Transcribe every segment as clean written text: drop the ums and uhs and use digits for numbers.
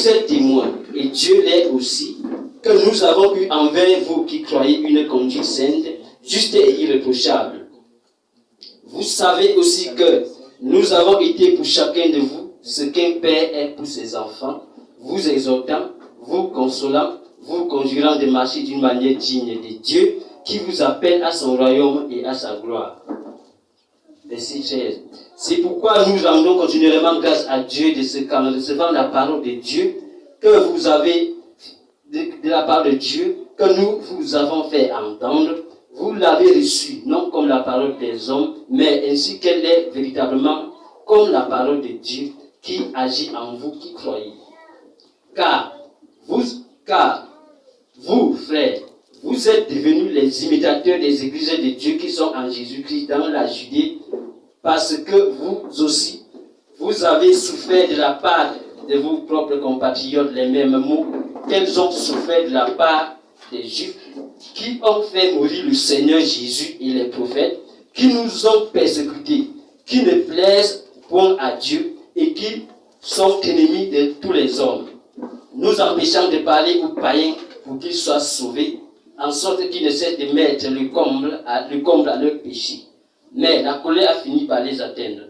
Vous êtes témoins, et Dieu l'est aussi, que nous avons eu envers vous qui croyez une conduite sainte, juste et irréprochable. Vous savez aussi que nous avons été pour chacun de vous ce qu'un père est pour ses enfants, vous exhortant, vous consolant, vous conjurant de marcher d'une manière digne de Dieu, qui vous appelle à son royaume et à sa gloire. Verset 13. C'est pourquoi nous rendons continuellement grâce à Dieu de ce qu'en recevant la parole de Dieu, que vous avez, de la part de Dieu, que nous vous avons fait entendre, vous l'avez reçue, non comme la parole des hommes, mais ainsi qu'elle est véritablement comme la parole de Dieu qui agit en vous qui croyez. Car vous, frères, vous êtes devenus les imitateurs des églises de Dieu qui sont en Jésus-Christ dans la Judée, parce que vous aussi, vous avez souffert de la part de vos propres compatriotes les mêmes maux qu'elles ont souffert de la part des Juifs, qui ont fait mourir le Seigneur Jésus et les prophètes, qui nous ont persécutés, qui ne plaisent point à Dieu et qui sont ennemis de tous les hommes, nous empêchant de parler aux païens pour qu'ils soient sauvés, en sorte qu'ils ne cessent de mettre le comble à leur péché. Mais la colère a fini par les atteindre.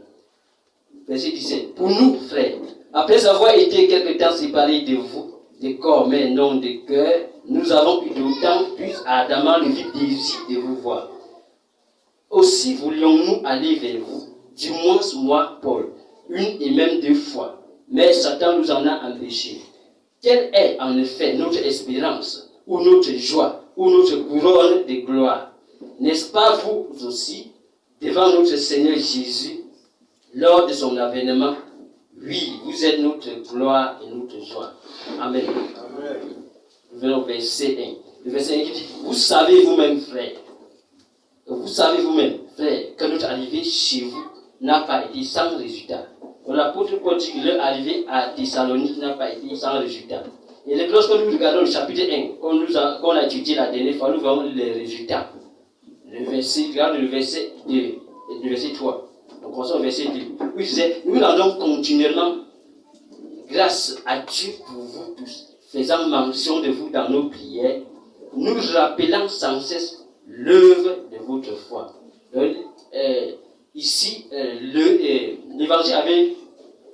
Verset 17. Pour nous, frères, après avoir été quelque temps séparés de vous, de corps, mais non de cœur, nous avons eu d'autant plus ardemment le vif désir de vous voir. Aussi voulions-nous aller vers vous, du moins moi, Paul, une et même 2 fois. Mais Satan nous en a empêchés. Quelle est en effet notre espérance, ou notre joie, ou notre couronne de gloire? N'est-ce pas vous aussi, devant notre Seigneur Jésus, lors de son avènement? Oui, vous êtes notre gloire et notre joie. Amen. Amen. Venons au verset 1. Le verset 1 qui dit, vous savez vous-même, frères, que notre arrivée chez vous n'a pas été sans résultat. L'apôtre Paul dit que leur arrivée à Thessalonique n'a pas été sans résultat. Et lorsque nous regardons le chapitre 1, qu'on a étudié la dernière fois, nous voyons les résultats. Regarde le verset 2 et le verset 3. Donc on sort au verset 2. Où il disait, nous rendons continuellement grâce à Dieu pour vous tous, faisant mention de vous dans nos prières, nous rappelant sans cesse l'œuvre de votre foi. Ici, l'évangile avait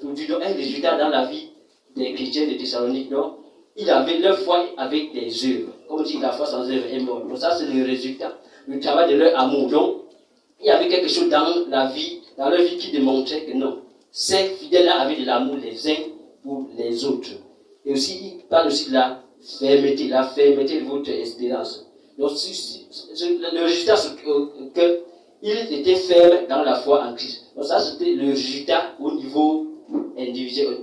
produit un résultat dans la vie des chrétiens de Thessalonique. Donc, ils avaient leur foi avec des œuvres. Comme on dit, la foi sans œuvre est morte. Donc, ça, c'est le résultat, le travail de leur amour. Donc, il y avait quelque chose dans leur vie qui démontrait que non, ces fidèles-là avaient de l'amour les uns pour les autres. Et aussi, il parle aussi de la fermeté de votre espérance. Donc, le résultat, c'est qu'ils étaient fermes dans la foi en Christ. Donc, ça, c'était le résultat au niveau individuel,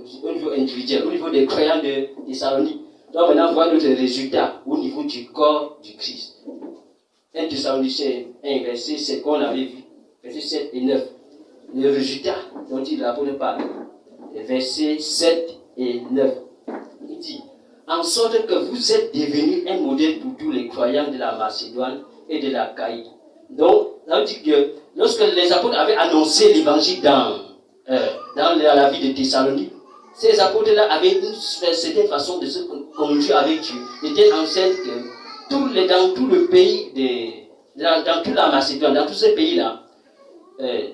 au niveau des croyants de Thessalonique. Donc, maintenant, on voit notre résultat au niveau du corps du Christ. 1 Thessaloniciens 1, verset 7, qu'on avait vu, verset 7 et 9. Le résultat dont il l'apôtre parle, versets 7 et 9. Il dit, en sorte que vous êtes devenus un modèle pour tous les croyants de la Macédoine et de la Caïe. Donc, ça veut dire que lorsque les apôtres avaient annoncé l'évangile dans la vie de Thessalonique, ces apôtres-là avaient une certaine façon de se conduire avec Dieu. Ils étaient enseignes que dans tout le pays, dans toute la Macédoine, dans tous ces pays-là,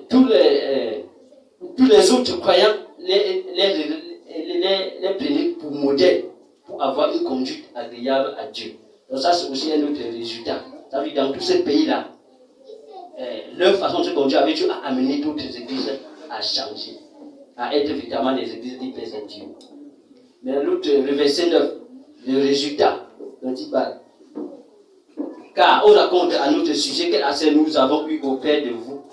tous les autres croyants les prenaient pour modèle, pour avoir une conduite agréable à Dieu. Donc ça, c'est aussi un autre résultat. Ça veut dire dans tous ces pays-là, leur façon de se conduire avec Dieu a amené d'autres églises à changer, à être véritablement des églises qui plaisent à Dieu. Mais le verset 9, le résultat dont il parle. Car on raconte à notre sujet quel accès nous avons eu auprès de vous.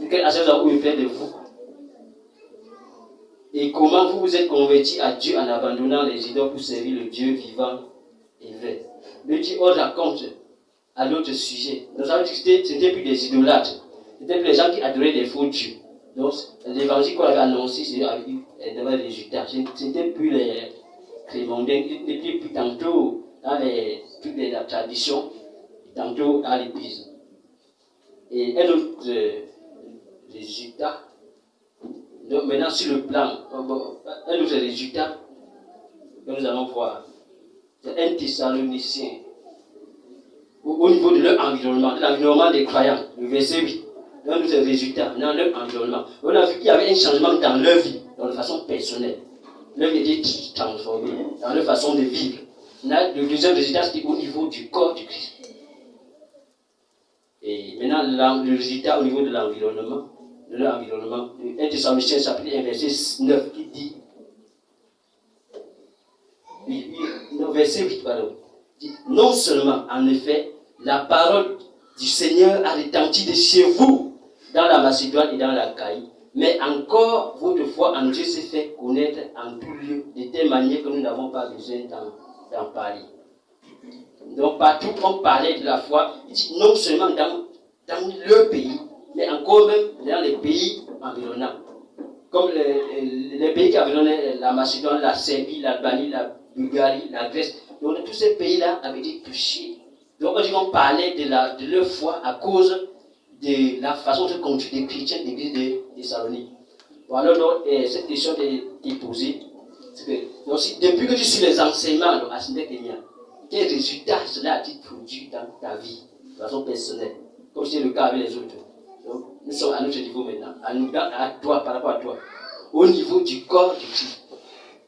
Quel accès nous avons eu auprès de vous. Et comment vous vous êtes convertis à Dieu en abandonnant les idoles pour servir le Dieu vivant et vrai. Mais Dieu, on raconte à l'autre sujet. Nous avons dit que ce n'était plus des idolâtres. C'était plus les gens qui adoraient des faux dieux. Donc, l'évangile qu'on avait annoncé, c'est un vrai résultat. Ce n'était plus les mondains, ils n'étaient plus tantôt dans toutes la tradition, tantôt dans l'église. Et un autre résultat, donc maintenant sur le plan, un autre résultat, que nous allons voir. C'est 1 Thessaloniciens. Au niveau de leur environnement, de l'environnement des croyants, le verset 8. Dans nos résultats, dans leur environnement. On a vu qu'il y avait un changement dans leur vie, dans leur façon personnelle. Leur vie était transformée dans leur façon de vivre. Le deuxième résultat, c'était au niveau du corps du Christ. Et maintenant, le résultat au niveau de l'environnement, de leur environnement, 1 Thessaloniciens chapitre 1, verset 9, qui dit, verset 8, pardon, dit, non seulement, en effet, la parole du Seigneur a retenti de chez vous, dans la Macédoine et dans la Caïe, mais encore votre foi en Dieu s'est fait connaître en tout lieu, de telle manière que nous n'avons pas besoin d'en parler. Donc partout on parlait de la foi, non seulement dans leur pays, mais encore même dans les pays environnants. Comme les pays qui environnaient la Macédoine, la Serbie, l'Albanie, la Bulgarie, la Grèce. Donc tous ces pays-là avaient été touchés. Donc on dit qu'on parlait de leur foi à cause de la façon de conduire des chrétiens de l'église de Thessalonique. Bon, alors donc, cette question est posée. Donc, depuis que tu suis les enseignements à Sindek-Emia, quel résultat cela a-t-il produit dans ta vie, de façon personnelle, comme c'est le cas avec les autres? Donc, nous sommes à notre niveau maintenant, à toi, par rapport à toi, au niveau du corps du Christ.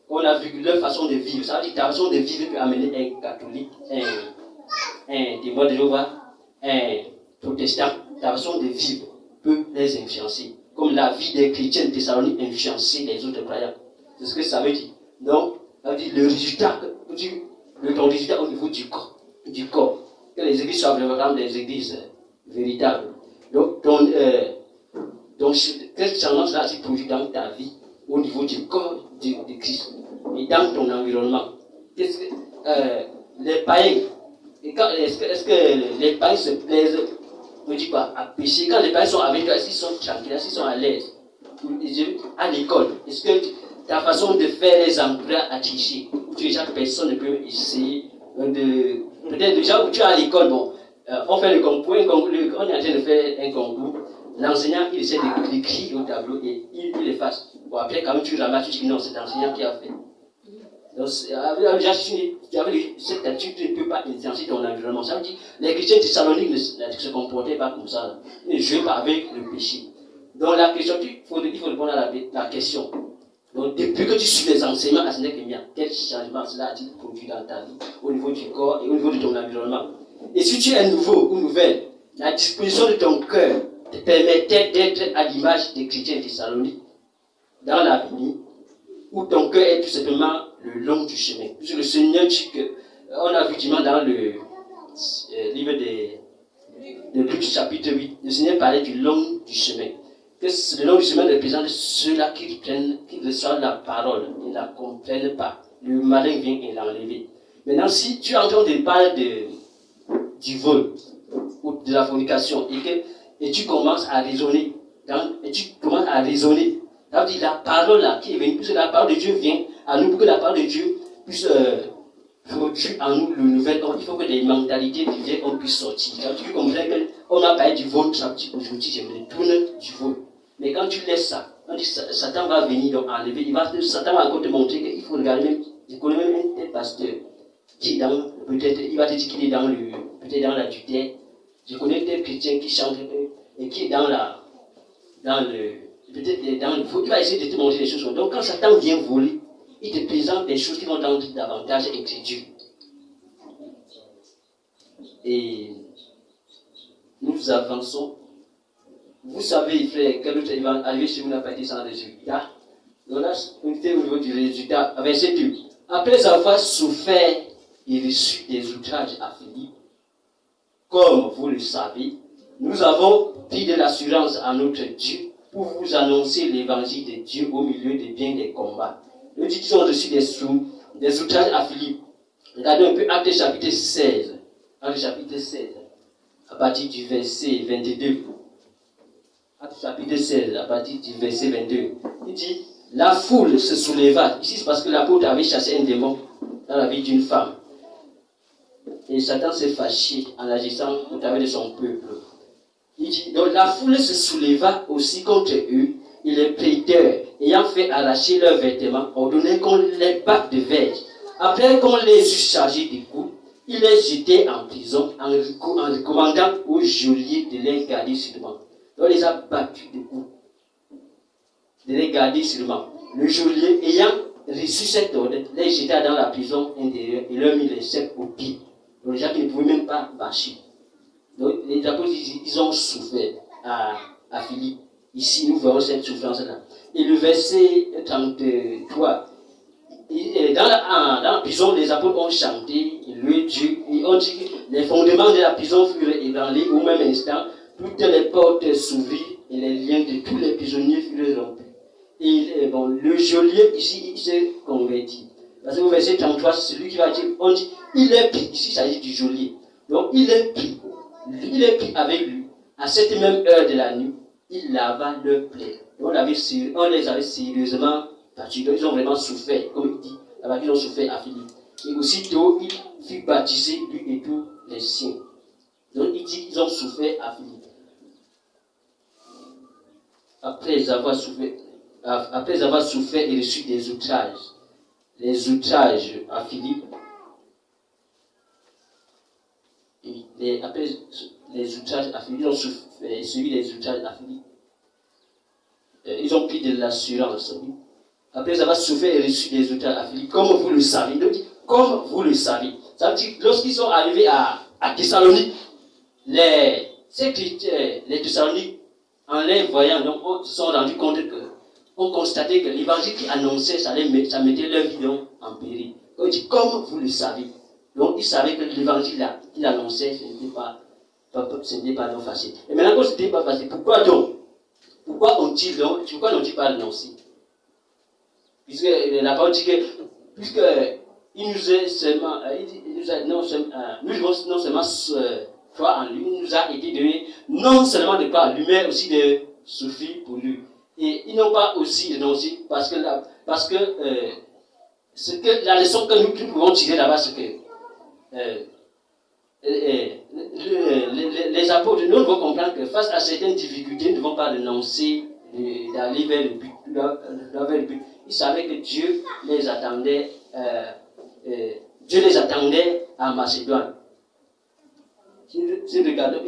On a vu leur façon de vivre. Ça veut dire que ta façon de vivre peut amener un catholique, un témoin de Jéhovah, un protestant. Ta façon de vivre peut les influencer. Comme la vie des chrétiens de Thessalonique influençait les autres croyants. C'est ce que ça veut dire. Donc, ça veut dire le résultat, ton résultat au niveau du corps. Que les églises soient vraiment des églises véritables. Donc, quel changement cela a produit dans ta vie au niveau du corps de Christ et dans ton environnement? Qu'est-ce que les païens, est-ce que les païens se plaisent, on dit quoi, à pécher? Quand les païens sont avec toi, est-ce qu'ils sont tranquilles, est-ce qu'ils sont à l'aise? À l'école, est-ce que ta façon de faire les emplois à tricher, où chaque personne ne peut essayer de. Peut-être déjà où tu es à l'école, bon, on fait le concours, on est en train de faire un concours, l'enseignant il essaie d'écrire au tableau et il efface. Bon, après, quand même, tu ramasses, tu dis non, c'est l'enseignant qui a fait. Donc, déjà, si tu avais cette attitude, tu ne peux pas influencer ton environnement. Ça veut dire les chrétiens de Thessalonique ne se comportaient pas comme ça, ils ne jouaient pas avec le péché. Donc, la question, il faut répondre à la question. Donc, depuis que tu suis les enseignements à Sindek-Emia, quel changement cela a-t-il produit dans ta vie, au niveau du corps et au niveau de ton environnement? Et si tu es nouveau ou nouvelle, la disposition de ton cœur te permettait d'être à l'image des chrétiens de Thessalonique dans l'avenir, où ton cœur est tout simplement le long du chemin. Puisque le Seigneur dit que, on a vu dans le livre de Luc chapitre 8, le Seigneur parlait du long du chemin. Que le long du chemin représente ceux-là qui reçoivent la parole et ne la comprennent pas. Le malin vient et l'enlever. Maintenant, si tu es en train de parler du vol ou de la fornication et tu commences à raisonner, ça veut dire la parole là qui est venue, puisque la parole de Dieu vient à nous, pour que la parole de Dieu puisse produire en nous le nouvel homme. Il faut que des mentalités du vieil homme puissent sortir. Ça veut dire qu'on a parlé du vol, aujourd'hui je me détourne du vol. Mais quand tu laisses ça, on dit Satan va venir donc enlever, Satan va encore te montrer qu'il faut regarder même, je connais même un tel pasteur qui est dans, peut-être, il va te dire qu'il est peut-être dans l'adultère. Je connais des chrétiens qui chantent et qui est il va essayer de te montrer des choses. Donc quand Satan vient voler, il te présente des choses qui vont rendre davantage incrédule. Et nous avançons. Vous savez, frère, quel autre va arriver si vous n'avez pas été sans résultat. Donc là, on était au niveau du résultat. Verset 2. Après avoir souffert et reçu des outrages à Philippe, comme vous le savez, nous avons pris de l'assurance à notre Dieu pour vous annoncer l'évangile de Dieu au milieu des biens des combats. Nous disons reçu des outrages à Philippe. Regardons un peu Actes chapitre 16. Actes chapitre 16, à partir du verset 22. Actes chapitre 16, à partir du verset 22. Il dit, la foule se souleva. Ici, c'est parce que l'apôtre avait chassé un démon dans la vie d'une femme. Et Satan s'est fâché en agissant au travers de son peuple. Il dit, donc la foule se souleva aussi contre eux, et les prêteurs, ayant fait arracher leurs vêtements, ordonnaient qu'on les batte de verge Après qu'on les eut chargés des coups, il les jetait en prison en recommandant au geôlier de les garder seulement. Donc il les a battus de coups, de les garder seulement. Le geôlier ayant reçu cet ordre, les jeta dans la prison intérieure et leur mit les ceps aux pieds. Donc les gens qui ne pouvaient même pas marcher. Donc les apôtres, ils ont souffert à Philippe. Ici, nous verrons cette souffrance-là. Et le verset 33, dans la prison, les apôtres ont chanté, loué Dieu, et ont dit que les fondements de la prison furent ébranlés au même instant, toutes les portes s'ouvrirent et les liens de tous les prisonniers furent rompus. Et bon, le geôlier ici, il s'est converti. Parce que au verset 33, c'est celui qui va dire, on dit, il est pris, ici il s'agit du geôlier. Donc il est pris avec lui, à cette même heure de la nuit, il lava leur plaie. On les avait sérieusement battus. Donc ils ont vraiment souffert, comme il dit, là-bas ils ont souffert à Philippe. Et aussitôt, il fut baptisé, lui et tous les siens. Donc il dit qu'ils ont souffert à Philippe. Après avoir souffert et reçu des outrages, les outrages à Philippe, après les outrages à Philippe, ils ont suivi les outrages à Philippe. Ils ont pris de l'assurance. Après avoir souffert et reçu des outrages à Philippe, comme vous le savez. Donc, comme vous le savez. Ça veut dire que lorsqu'ils sont arrivés à Thessalonique, les Thessaloniques, en les voyant, donc, se sont rendus compte ont constaté que l'évangile qui annonçait, ça mettait leur vie en péril. Donc, il dit, comme vous le savez. Donc, ils savaient que l'évangile qu'il annonçait, ce n'était pas non facile. Et maintenant, quand ce n'était pas facile, pourquoi n'ont-ils pas annoncé? Puisque la parole dit que, il nous est seulement, nous devons non seulement croire en lui, il nous a été donné non seulement de croire en lui, mais aussi de souffrir pour lui. Et ils n'ont pas aussi renoncé parce que la leçon que nous pouvons tirer là-bas, c'est que les apôtres, nous devons comprendre que face à certaines difficultés, ils ne devons pas renoncer d'aller vers le but. Ils savaient que Dieu les attendait en Macédoine. Si regardons,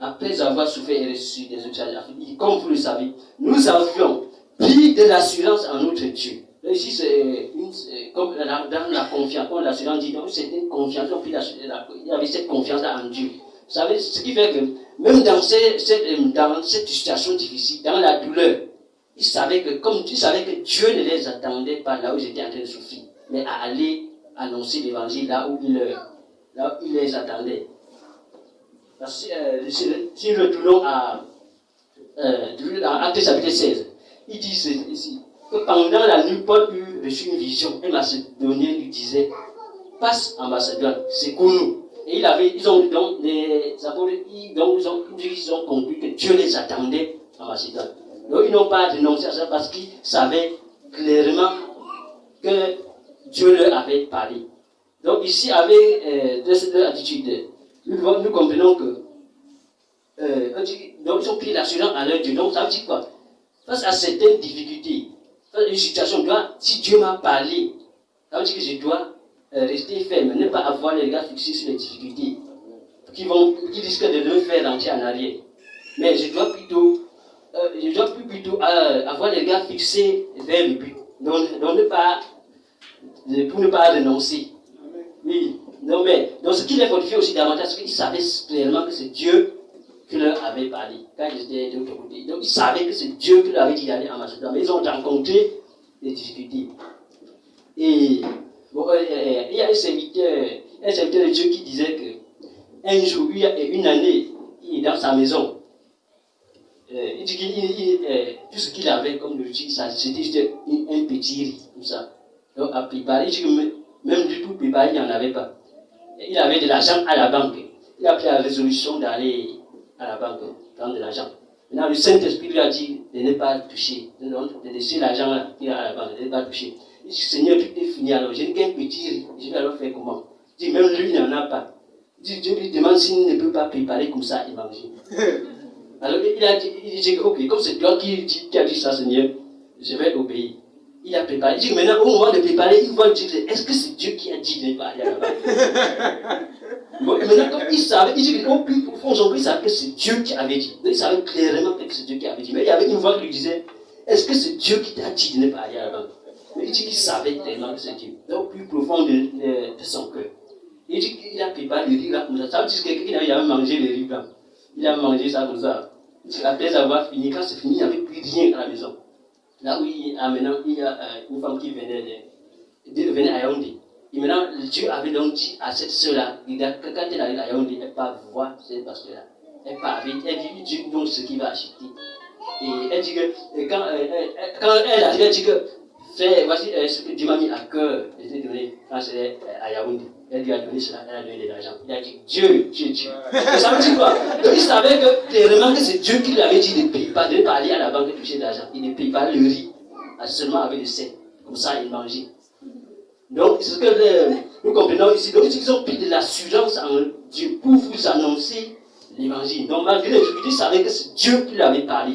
après avoir souffert et reçu des outrages, comme vous le savez, nous avions pris de l'assurance en notre Dieu. Là, ici, c'est comme dans la confiance, comme l'assurance dit, donc c'est une confiance, il y avait cette confiance-là en Dieu. Vous savez, ce qui fait que même dans cette situation difficile, dans la douleur, ils savaient que Dieu ne les attendait pas là où ils étaient en train de souffrir, mais à aller annoncer l'évangile là où il les attendait. Si nous retournons à Actes chapitre 16, il dit ici que pendant la nuit, Paul eut reçu une vision. Un Macédonien lui disait, passe en Macédoine, c'est pour nous. Et ils ont conclu que Dieu les attendait en Macédoine. Donc ils n'ont pas renoncé à ça parce qu'ils savaient clairement que Dieu leur avait parlé. Donc ici, avec leur attitude, nous comprenons que donc ils ont pris l'assurance à leur Dieu. Donc ça veut dire quoi? Face à certaines difficultés, face à une situation, si Dieu m'a parlé, ça veut dire que je dois rester ferme, ne pas avoir les regards fixés sur les difficultés qui risquent de me faire rentrer en arrière. Mais je dois plutôt avoir les regards fixés vers le but. Donc pour ne pas renoncer. Oui. Donc ce qui les fortifie aussi davantage, c'est qu'ils savaient clairement que c'est Dieu qui leur avait parlé quand ils étaient de l'autre côté. Donc ils savaient que c'est Dieu qui leur avait dit d'aller en Macédoine. Mais ils ont rencontré des difficultés. Et bon, il y a un serviteur de Dieu qui disait que un jour, il y a une année, il est dans sa maison. Il dit que tout ce qu'il avait comme nourriture, c'était juste un petit riz, comme ça. Donc à préparer, il dit que même du tout préparé, il n'y en avait pas. Il avait de l'argent à la banque. Il a pris la résolution d'aller à la banque prendre de l'argent. Maintenant, le Saint-Esprit lui a dit de ne pas toucher, de laisser l'argent là, à la banque, de ne pas toucher. Il dit, Seigneur, tout est fini, alors je n'ai qu'un petit riz, je vais alors faire comment? Il dit, même lui, il n'en a pas. Il dit, Dieu lui demande s'il ne peut pas préparer comme ça et manger. Alors il dit, ok, comme c'est toi qui as dit ça, Seigneur, je vais obéir. Il a préparé. Il dit que maintenant, au moment de préparer, il voit Dieu. Est-ce que c'est Dieu qui a dit de ne pas aller à la banque? Bon, et maintenant, comme il savait, il dit qu'au plus profond, il savait que c'est Dieu qui avait dit. Donc, il savait clairement que c'est Dieu qui avait dit. Mais il y avait une voix qui lui disait, est-ce que c'est Dieu qui t'a dit de ne pas aller à la banque? Mais il dit qu'il savait tellement que c'est Dieu. Donc, plus profond de son cœur. Il dit qu'il a préparé le riz là comme ça. Ça veut dire que quelqu'un qui avait mangé le riz blanc. Il a mangé ça comme ça. Après avoir fini, quand c'est fini, il n'y avait plus rien à la maison. Là où il y a une femme qui venait à Yaoundé. Et maintenant, Dieu avait donc dit à cette sœur-là, quand elle arrive à Yaoundé, elle part voir cette pasteur-là. Elle part avec, elle dit donc ce qu'il va acheter. Et elle dit que, quand elle arrive, elle dit que, frère, voici ce que Dieu m'a mis à cœur de te donner quand c'est à Yaoundé. Elle lui a donné cela, elle a donné de l'argent. Il a dit, Dieu. Et ça veut dire quoi? Donc il savait que, clairement, que c'est Dieu qui lui avait dit de ne payer pas, de ne pas aller à la banque toucher de l'argent. Il ne paye pas le riz, seulement avec le sel. Comme ça, il mangeait. Donc, c'est ce que nous comprenons ici. Donc, ils ont pris de l'assurance en Dieu pour vous annoncer l'évangile. Donc, malgré les difficultés, ils savaient que c'est Dieu qui leur avait parlé.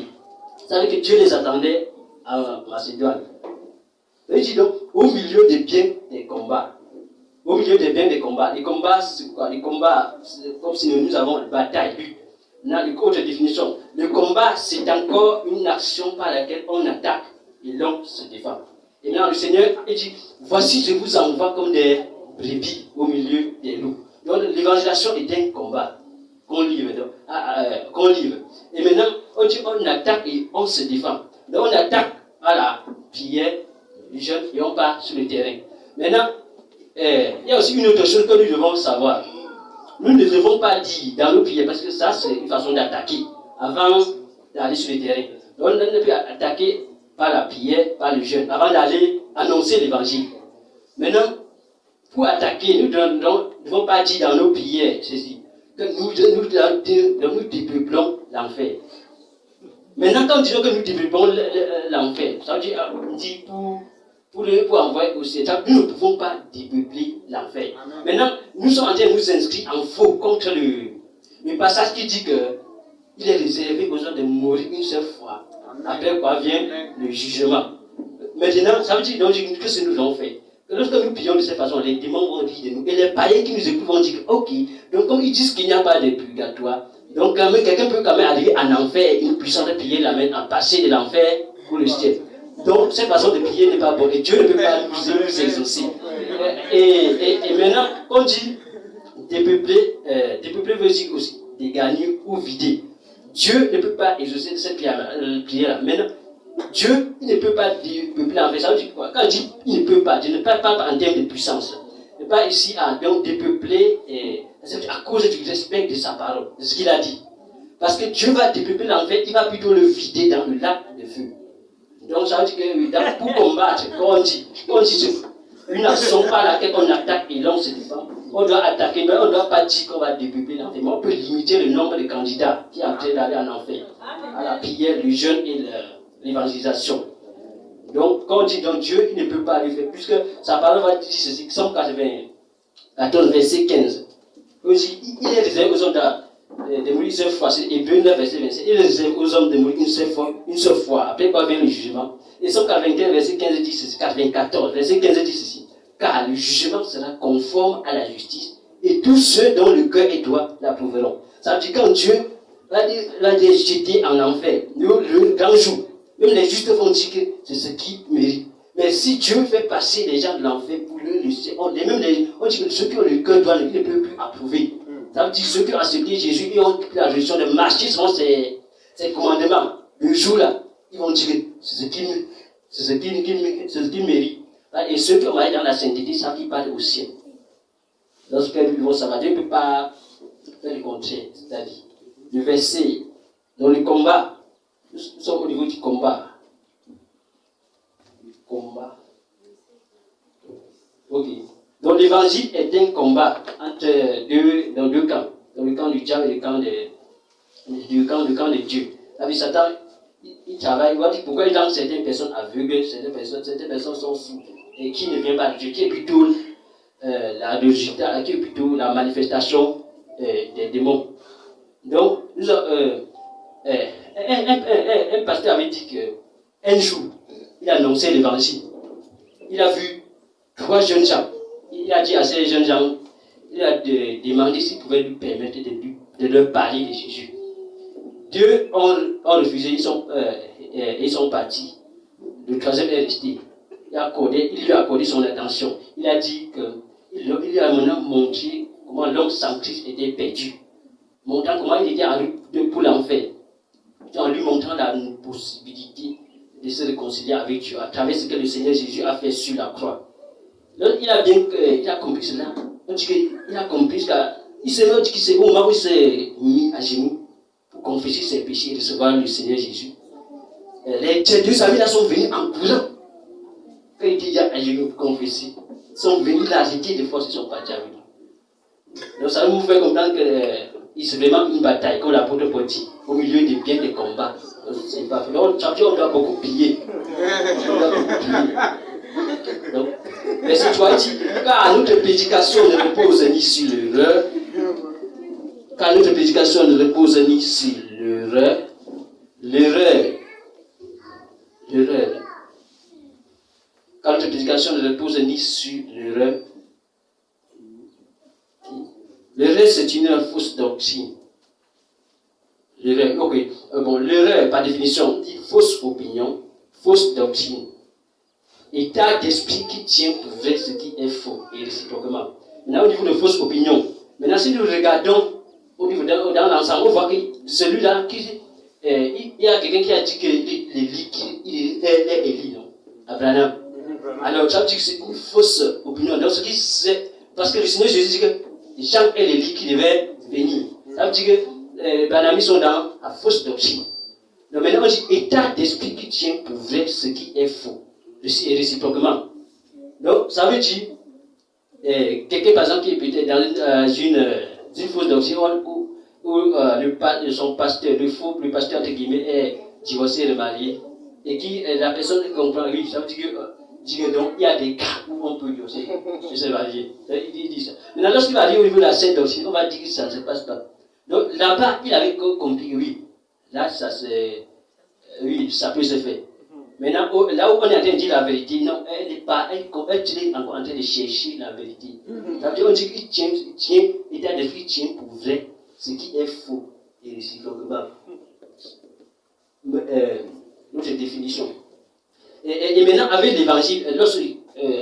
Ils savaient que Dieu les attendait à Macédoine. Il dit donc, au milieu des biens des combats. Au milieu des biens des combats. Les combats, c'est quoi? Les combats, c'est comme si nous avons une bataille, lutte. Dans une autre définition, le combat, c'est encore une action par laquelle on attaque et l'on se défend. Et maintenant, le Seigneur, il dit, voici, je vous envoie comme des brebis au milieu des loups. Donc, l'évangélisation est un combat qu'on livre. Et maintenant, on dit, on attaque et on se défend. Donc, on attaque à la prière du jeune et on part sur le terrain. Maintenant, il y a aussi une autre chose que nous devons savoir. Nous ne devons pas dire dans nos prières, parce que ça, c'est une façon d'attaquer avant d'aller sur le terrain. Donc, on ne peut attaquer par la prière, par le jeûne, avant d'aller annoncer l'évangile. Maintenant, pour attaquer, nous ne devons pas dire dans nos prières ceci, que nous dépeuplons l'enfer. Maintenant, quand nous disons que nous dépeuplons l'enfer, ça veut dire, on dit pour envoyer au ciel, nous ne pouvons pas dépeupler l'enfer. Maintenant, nous sommes en train de nous inscrire en faux contre le passage qui dit qu'il est réservé aux gens de mourir une seule fois. Après quoi vient le jugement. Maintenant, ça veut dire donc, que ce que nous avons fait. Que lorsque nous prions de cette façon, les démons vont dire de nous. Et les païens qui nous écoutent vont dire, ok, donc comme ils disent qu'il n'y a pas de purgatoire, donc quand même, quelqu'un peut quand même arriver en enfer et une puissance de prier l'amène à passer de l'enfer pour le ciel. Donc, cette façon de prier n'est pas bonne. Et Dieu ne peut pas nous exaucer. Et maintenant, on dit dépeupler veut dire aussi dégagner ou vider. Dieu ne peut pas exaucer cette prière-là. Maintenant, Dieu, il ne peut pas dépeupler en fait. Ça veut dire quoi? Quand il dit il ne peut pas, Dieu ne parle pas en termes de puissance. Il ne parle pas ici à donc dépeupler à cause du respect de sa parole, de ce qu'il a dit. Parce que Dieu va dépeupler l'enfer, il va plutôt le vider dans le lac de feu. Donc ça veut dire que pour combattre, quand on dit une action par laquelle on attaque et l'on se défend, on doit attaquer, mais on ne doit pas dire qu'on va dépeupler l'enfer, mais on peut limiter le nombre de candidats qui ont entré d'aller en enfer, à la prière, le jeûne et l'évangélisation. Donc quand on dit donc Dieu, il ne peut pas le faire, puisque sa parole va dire ceci, Psaume 14, verset 15. Aussi, il est réservé aux hommes de mourir une seule fois, c'est Hébreux 9, verset 27. Il est réservé aux hommes de mourir une seule fois. Après quoi vient le jugement. Et Psaume 95, verset 15 dit ceci, 94, verset 15 dit ceci. Car le jugement sera conforme à la justice, et tous ceux dont le cœur est droit l'approuveront. Ça veut dire quand Dieu va les jeter en enfer, le grand jour, même les justes vont dire que c'est ce qu'ils méritent. Mais si Dieu fait passer les gens de l'enfer pour le ciel, on dit que ceux qui ont le cœur droit, ils ne peuvent plus approuver. Ça veut dire ceux qui ont accepté Jésus, ils ont pris la résolution de marcher selon ses commandements. Le jour-là, ils vont dire que c'est ce qu'ils méritent. Et ceux qui ont marché dans la sainteté savent qu'ils partent au ciel. Lorsqu'ils vont savoir, Dieu ne peut pas faire le contraire. C'est-à-dire, le verset, dans le combat, nous sommes au niveau du combat. Ok. Donc l'évangile est un combat entre deux camps. Dans le camp du diable et le camp de Dieu. La Satan, il travaille, il va dire pourquoi il a certaines personnes aveugles, certaines personnes sont sourdes, et qui ne vient pas de Dieu, qui est plutôt qui est plutôt la manifestation des démons. Donc, un pasteur avait dit qu'un jour, il annonçait l'évangile. il a vu 3 jeunes gens. Il a dit à ces jeunes gens, il a demandé s'ils pouvaient lui permettre de leur parler de Jésus. 2 ont refusé, ils sont partis. Le 3e est resté. Il lui a accordé son attention. Il a dit qu'il lui a maintenant montré comment l'homme sans Christ était perdu. Montrant comment il était en route pour l'enfer. En lui montrant la possibilité de se réconcilier avec Dieu à travers ce que le Seigneur Jésus a fait sur la croix. Donc, il a compris cela. On dit qu'il a compris qu'il s'est au moment où il s'est mis à genoux pour confesser ses péchés et recevoir le Seigneur Jésus. Ces 2 amis-là sont venus en courant. Quand il était déjà à genoux pour confesser, ils sont venus l'arrêter de force, ils sont partis avec lui. Donc ça nous fait comprendre que c'est vraiment une bataille, comme l'apôtre Paul dit, au milieu des biens des combats. C'est pas fait. Donc, on doit beaucoup piller. Donc, verset 3 dit, car notre prédication ne repose ni sur l'erreur, car notre prédication ne repose ni sur l'erreur. Car notre prédication ne repose ni sur l'erreur. L'erreur, c'est une fausse doctrine. L'erreur, ok. L'erreur, par définition, dit fausse opinion, fausse doctrine. État d'esprit qui tient pour vrai ce qui est faux, et réciproquement. Maintenant, au niveau de fausse opinion, maintenant, si nous regardons au niveau dans l'ensemble, on voit que celui-là, il y a quelqu'un qui a dit que il est Élie, non? Abraham. Alors, ça veut dire que c'est une fausse opinion. Donc, ce qui c'est parce que le Seigneur Jésus dit que Jean est l'Élie qui devait venir. Ça veut dire que les Abrahamites sont dans la fausse doctrine. Donc, maintenant, on dit état d'esprit qui tient pour vrai ce qui est faux. Et réciproquement. Donc, ça veut dire quelqu'un, par exemple, qui est peut-être dans une fausse doctrine où son pasteur, le pasteur, entre guillemets, est divorcé et remarié, et qui la personne comprend, oui, ça veut dire que donc, il y a des cas où on peut divorcer et se marier. Il dit ça. Maintenant, lorsqu'il va aller au niveau de la sainte doctrine, on va dire que ça ne se passe pas. Donc, là-bas, il avait compris, oui, là, oui, ça peut se faire. Maintenant, là où on est en train de dire la vérité, non, elle est encore en train de chercher la vérité. Ça veut dire qu'on dit qu'il tient, l'état d'esprit tient pour vrai ce qui est faux et réciproquement. Notre définition. Et maintenant, avec l'évangile,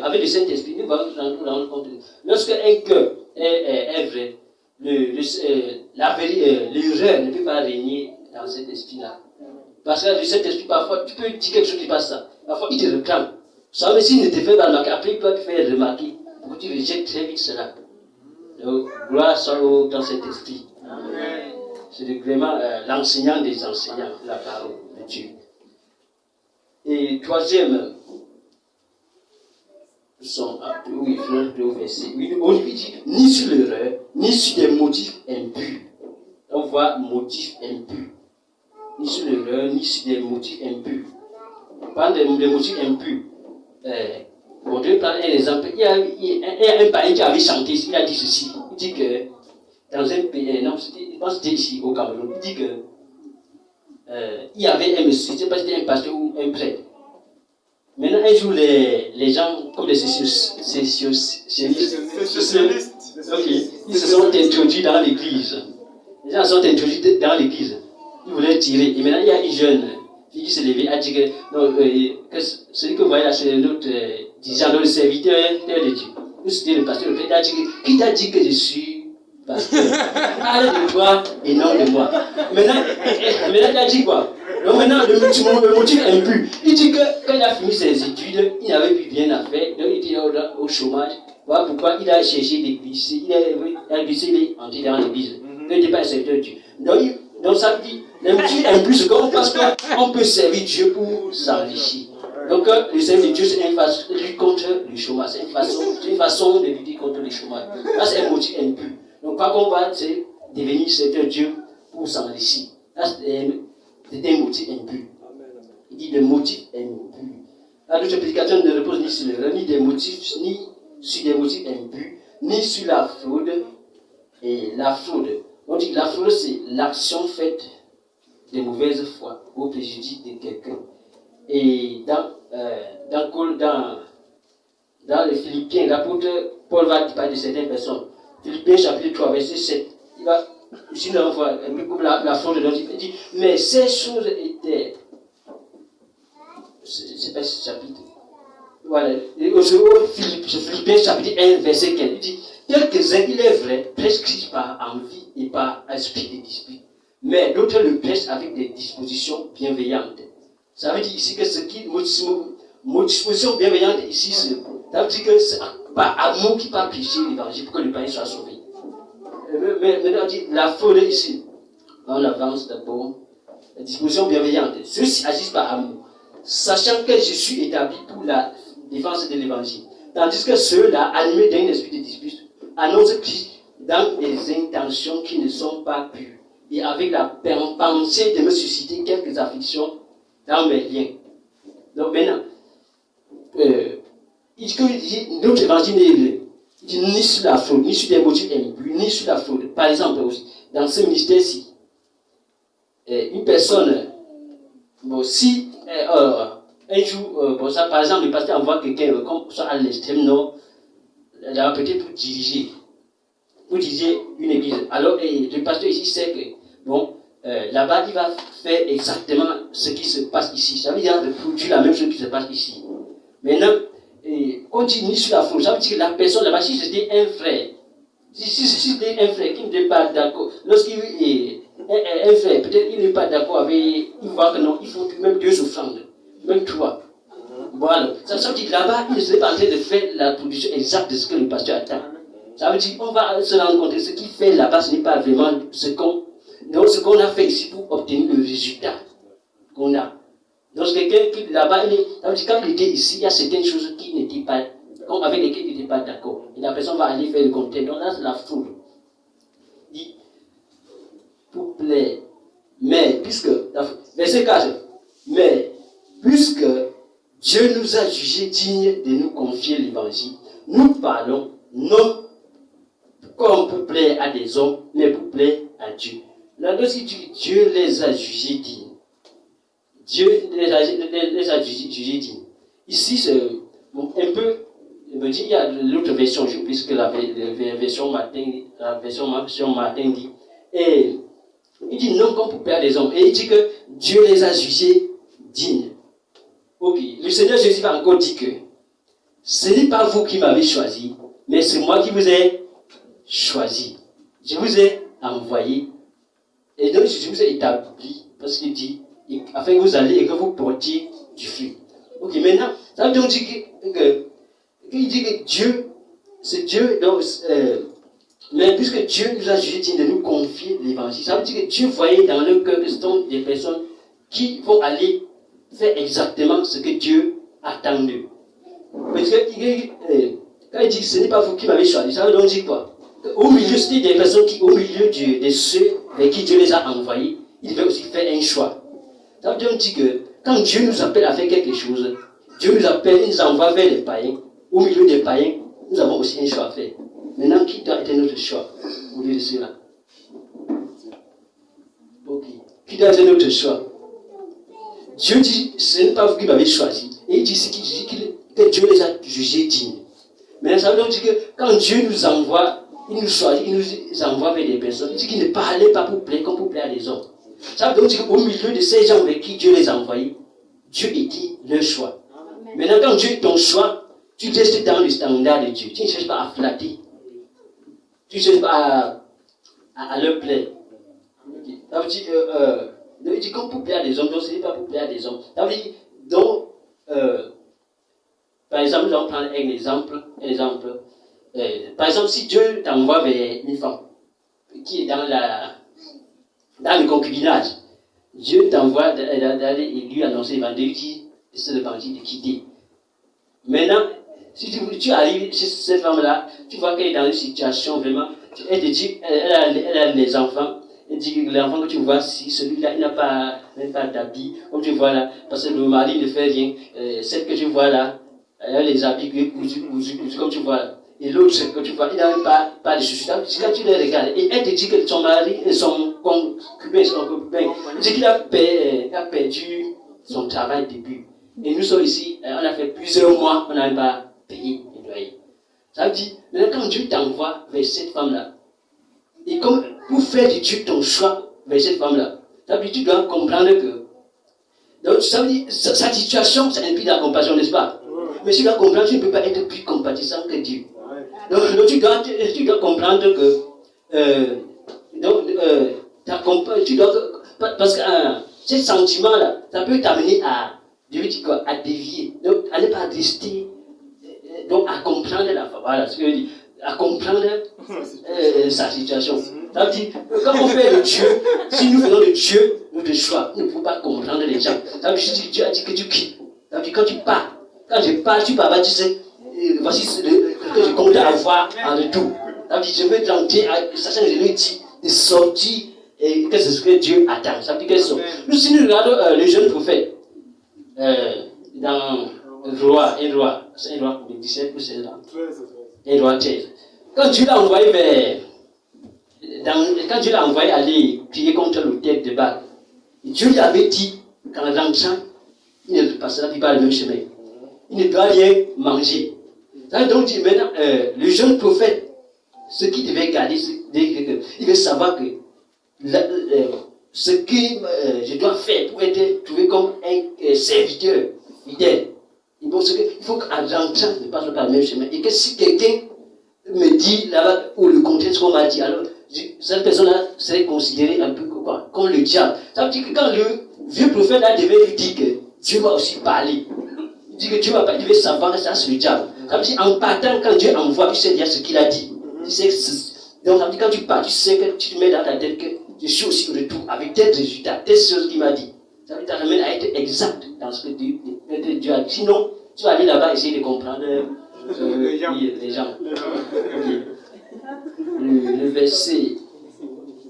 avec le Saint-Esprit, nous allons nous rendre compte que lorsque un cœur est vrai, l'erreur ne peut pas régner dans cet esprit-là. Parce que le Saint-Esprit, parfois, tu peux dire quelque chose qui passe ça. Parfois, il te réclame. Ça, mais s'il ne te fait pas remarquer, après, il peut te faire remarquer pour que tu rejettes très vite cela. Donc, gloire soit dans cet esprit. C'est vraiment l'enseignant des enseignants, la parole de Dieu. Et troisième, verset. On lui dit ni sur l'erreur, ni sur des motifs impurs. On voit motifs impurs. Ni sur l'erreur, ni sur des motifs impurs. Par des motifs impurs. On devait prendre un exemple. Il y a un païen qui avait chanté, il a dit ceci. Il dit que dans un pays, non, je pense que c'était ici au Cameroun, il dit que il y avait un monsieur, je ne sais pas si c'était un pasteur ou un prêtre. Maintenant, un jour, les gens, comme les socialistes, ils se sont introduits dans l'église. Les gens se sont introduits dans l'église. Ils voulaient tirer. Et maintenant, il y a une jeune fille qui s'est levée, a dit que celui que vous voyez là, c'est notre dirigeant, notre serviteur de Dieu. Nous, c'était le pasteur, le prêtre, il a dit qui t'a dit que je suis pasteur? Parle de toi et non de moi. Maintenant, il a dit quoi? Donc maintenant, le motif impur. Il dit que quand il a fini ses études, il n'avait plus rien à faire, donc il était au chômage. Voilà pourquoi il a cherché l'église. Il est entré dans l'église. Il n'était pas un serviteur de Dieu. Donc ça veut dire, le motif impur, c'est parce qu'on peut servir Dieu pour s'enrichir. Donc le service de Dieu, c'est une façon de lutter contre le chômage. C'est une façon de lutter contre le chômage. Là, c'est un motif impur. Donc quoi qu'on va, c'est devenir serviteur de Dieu pour s'enrichir. Là, c'est un motif impur. Il dit des motifs impurs. La notre prédication ne repose ni sur l'erreur, ni sur des motifs impurs, ni sur la fraude. Et la fraude, on dit que la fraude, c'est l'action faite de mauvaise foi au préjudice de quelqu'un. Et dans dans les Philippiens, l'apôtre Paul va parler de certaines personnes. Philippiens chapitre 3, verset 7. Il va, ici nous voit un peu comme la faute de l'autre, il dit, mais ces choses étaient, c'est pas ce chapitre. Voilà, et au Philippiens chapitre 1, verset 15, il dit, quelques-uns, il est vrai, prescrits par envie et par esprit de dispute, mais d'autres le prêchent avec des dispositions bienveillantes. Ça veut dire ici que ce qui, mon disposition bienveillante ici, ça veut dire que c'est par amour qui va prêcher l'évangile pour que le païen soit sauvé. Mais on dit la faute ici, on avance d'abord, la disposition bienveillante. Ceux-ci agissent par amour, sachant que je suis établi pour la défense de l'évangile. Tandis que ceux-là, animés d'un esprit de dispute, annoncent Christ dans des intentions qui ne sont pas pures et avec la pensée de me susciter quelques afflictions dans mes liens. Donc maintenant, il dit notre évangile n'est ni sur la fraude, ni sur des motifs impurs, ni sur la fraude. Par exemple, aussi, dans ce ministère-ci, une personne, bon, si un jour, bon, ça, par exemple, le pasteur envoie quelqu'un comme ça à l'extrême nord, là, peut-être pour diriger une église. Alors, le pasteur ici sait que, bon, là-bas, il va faire exactement ce qui se passe ici. Ça veut dire de produire la même chose qui se passe ici. Maintenant, continue sur la faute. Ça veut dire que la personne là-bas, si c'était un frère, si c'était un frère qui n'était pas d'accord, lorsqu'il est un frère, peut-être il n'est pas d'accord avec, il voit que non, il faut même 2 offrandes, même 3. Voilà. Ça veut dire que là-bas, il ne serait pas en train de faire la production exacte de ce que le pasteur attend. Ça veut dire qu'on va se rendre compte que ce qu'il fait là-bas, ce n'est pas vraiment ce qu'on a fait ici pour obtenir le résultat qu'on a. Donc quelqu'un qui là-bas, ça veut dire quand il était ici, il y a certaines choses qui n'étaient pas, avec lesquelles il n'était pas d'accord. Et la personne va aller faire le contraire. Donc là, c'est la foule. Il dit, pour plaire, mais puisque, verset 4, mais puisque Dieu nous a jugés dignes de nous confier l'évangile, nous parlons non comme pour plaire à des hommes, mais pour plaire à Dieu. Là, lorsqu'il dit Dieu les a jugés dignes, Dieu les a jugés dignes. Ici, c'est bon, un peu, il y a l'autre version, puisque la version Martin dit, et il dit non comme pour plaire à des hommes, et il dit que Dieu les a jugés dignes. Ok, le Seigneur Jésus va encore dire que ce n'est pas vous qui m'avez choisi, mais c'est moi qui vous ai choisi. Je vous ai envoyé. Et donc, je vous ai établi, parce qu'il dit, afin que vous alliez et que vous portiez du fruit. Ok, maintenant, ça veut donc dire qu'il dit que Dieu, c'est Dieu, donc, mais puisque Dieu nous a jugé de nous confier l'évangile, ça veut dire que Dieu voyait dans leur cœur que ce sont des personnes qui vont aller faire exactement ce que Dieu attend d'eux. Parce que quand il dit que ce n'est pas vous qui m'avez choisi, ça veut donc dire quoi? Au milieu, c'était des personnes qui, au milieu de ceux avec qui Dieu les a envoyés, ils devaient aussi faire un choix. Ça veut donc dire que quand Dieu nous appelle à faire quelque chose, Dieu nous appelle, il nous envoie vers les païens. Au milieu des païens, nous avons aussi un choix à faire. Maintenant, qui doit être notre choix au lieu de cela? Ok. Qui doit être notre choix? Dieu dit, ce n'est pas vous qui m'avez choisi. Et il dit que Dieu les a jugés dignes. Mais ça veut donc dire que quand Dieu nous envoie, il nous choisit, il nous envoie vers des personnes. Il dit qu'il ne parlait pas pour plaire comme pour plaire à des hommes. Ça veut donc dire qu'au milieu de ces gens avec qui Dieu les a envoyés, Dieu était leur choix. Maintenant, quand Dieu est ton choix, tu restes dans le standard de Dieu. Tu ne cherches pas à flatter. Tu ne cherches pas à leur plaire. Ça veut dire, il dit comme pour plaire à des hommes, donc ce n'est pas pour plaire à des hommes. Ça veut dire, donc, par exemple, nous allons prendre un exemple. Par exemple, si Dieu t'envoie vers une femme qui est dans le concubinage, Dieu t'envoie d'aller et lui annoncer l'évangile, c'est l'évangile de quitter. Maintenant, si tu arrives chez cette femme-là, tu vois qu'elle est dans une situation vraiment, elle te dit, elle a les enfants, elle dit que l'enfant que tu vois, si celui-là, il n'a pas d'habit, comme tu vois là, parce que le mari ne fait rien, celle que tu vois là, elle a les habits comme tu vois là. Et l'autre que tu vois, il n'a pas de chaussures. Quand tu les regardes, et elle te dit que son mari, son concubin, il dit qu'il a perdu son travail depuis. Et nous sommes ici, on a fait plusieurs mois, on n'a pas payé. Ça veut dire, quand Dieu t'envoie vers cette femme-là, et comme pour faire de Dieu ton choix vers cette femme-là, ça veut dire tu dois comprendre que. Donc, ça veut dire, sa situation, ça implique la compassion, n'est-ce pas? Mais si tu dois comprendre, tu ne peux pas être plus compatissant que Dieu. Donc tu dois comprendre que. Tu dois. Parce que ces sentiments-là, ça peut t'amener à. Je veux dire quoi? À dévier. Donc, à ne pas rester. Donc, à comprendre la femme. Voilà ce que je dis. À comprendre sa situation. Ça veut dire, quand on fait de Dieu, si nous faisons de Dieu notre choix, nous ne pouvons pas comprendre les gens. Ça veut dire que Dieu a dit que tu quittes. Ça veut dire quand tu pars, quand je pars, tu pars, tu sais, voici ce que je compte avoir en retour. Ça veut dire, je veux tenter, sachant que je lui dis, de sortir, et que c'est ce que Dieu attend. Ça veut dire que nous, si nous regardons le jeune prophète, dans un roi, c'est un roi de 17 ou 16 ans. Un roi 13. Quand Dieu l'a envoyé quand Dieu l'a envoyé aller prier contre l'autel de Baal, Dieu lui avait dit qu'en rentrant, il ne passera plus par le même chemin. Il ne doit rien manger. Ça veut donc dire maintenant, le jeune prophète, ce qu'il devait garder, il veut savoir que ce que je dois faire pour être trouvé comme un serviteur fidèle. Il faut qu'en rentrant, je ne passe pas par le même chemin. Et que si quelqu'un me dit là-bas, ou le contraire, ce qu'on m'a dit, alors cette personne-là serait considérée un peu comme le diable. Ça veut dire que quand le vieux prophète là devait lui dire que Dieu va aussi parler, il dit que Dieu va pas, il devait savoir que ça c'est le diable. Ça veut dire en partant, quand Dieu envoie, tu sais déjà ce qu'il a dit. Tu sais, donc ça veut dire quand tu pars, tu sais que tu te mets dans ta tête que je suis aussi au retour avec tel résultat, telle chose qu'il m'a dit. Ça veut dire que tu t'amènes à être exact dans ce que Dieu a dit. Sinon, tu vas aller là-bas essayer de comprendre les gens. Okay. Le verset.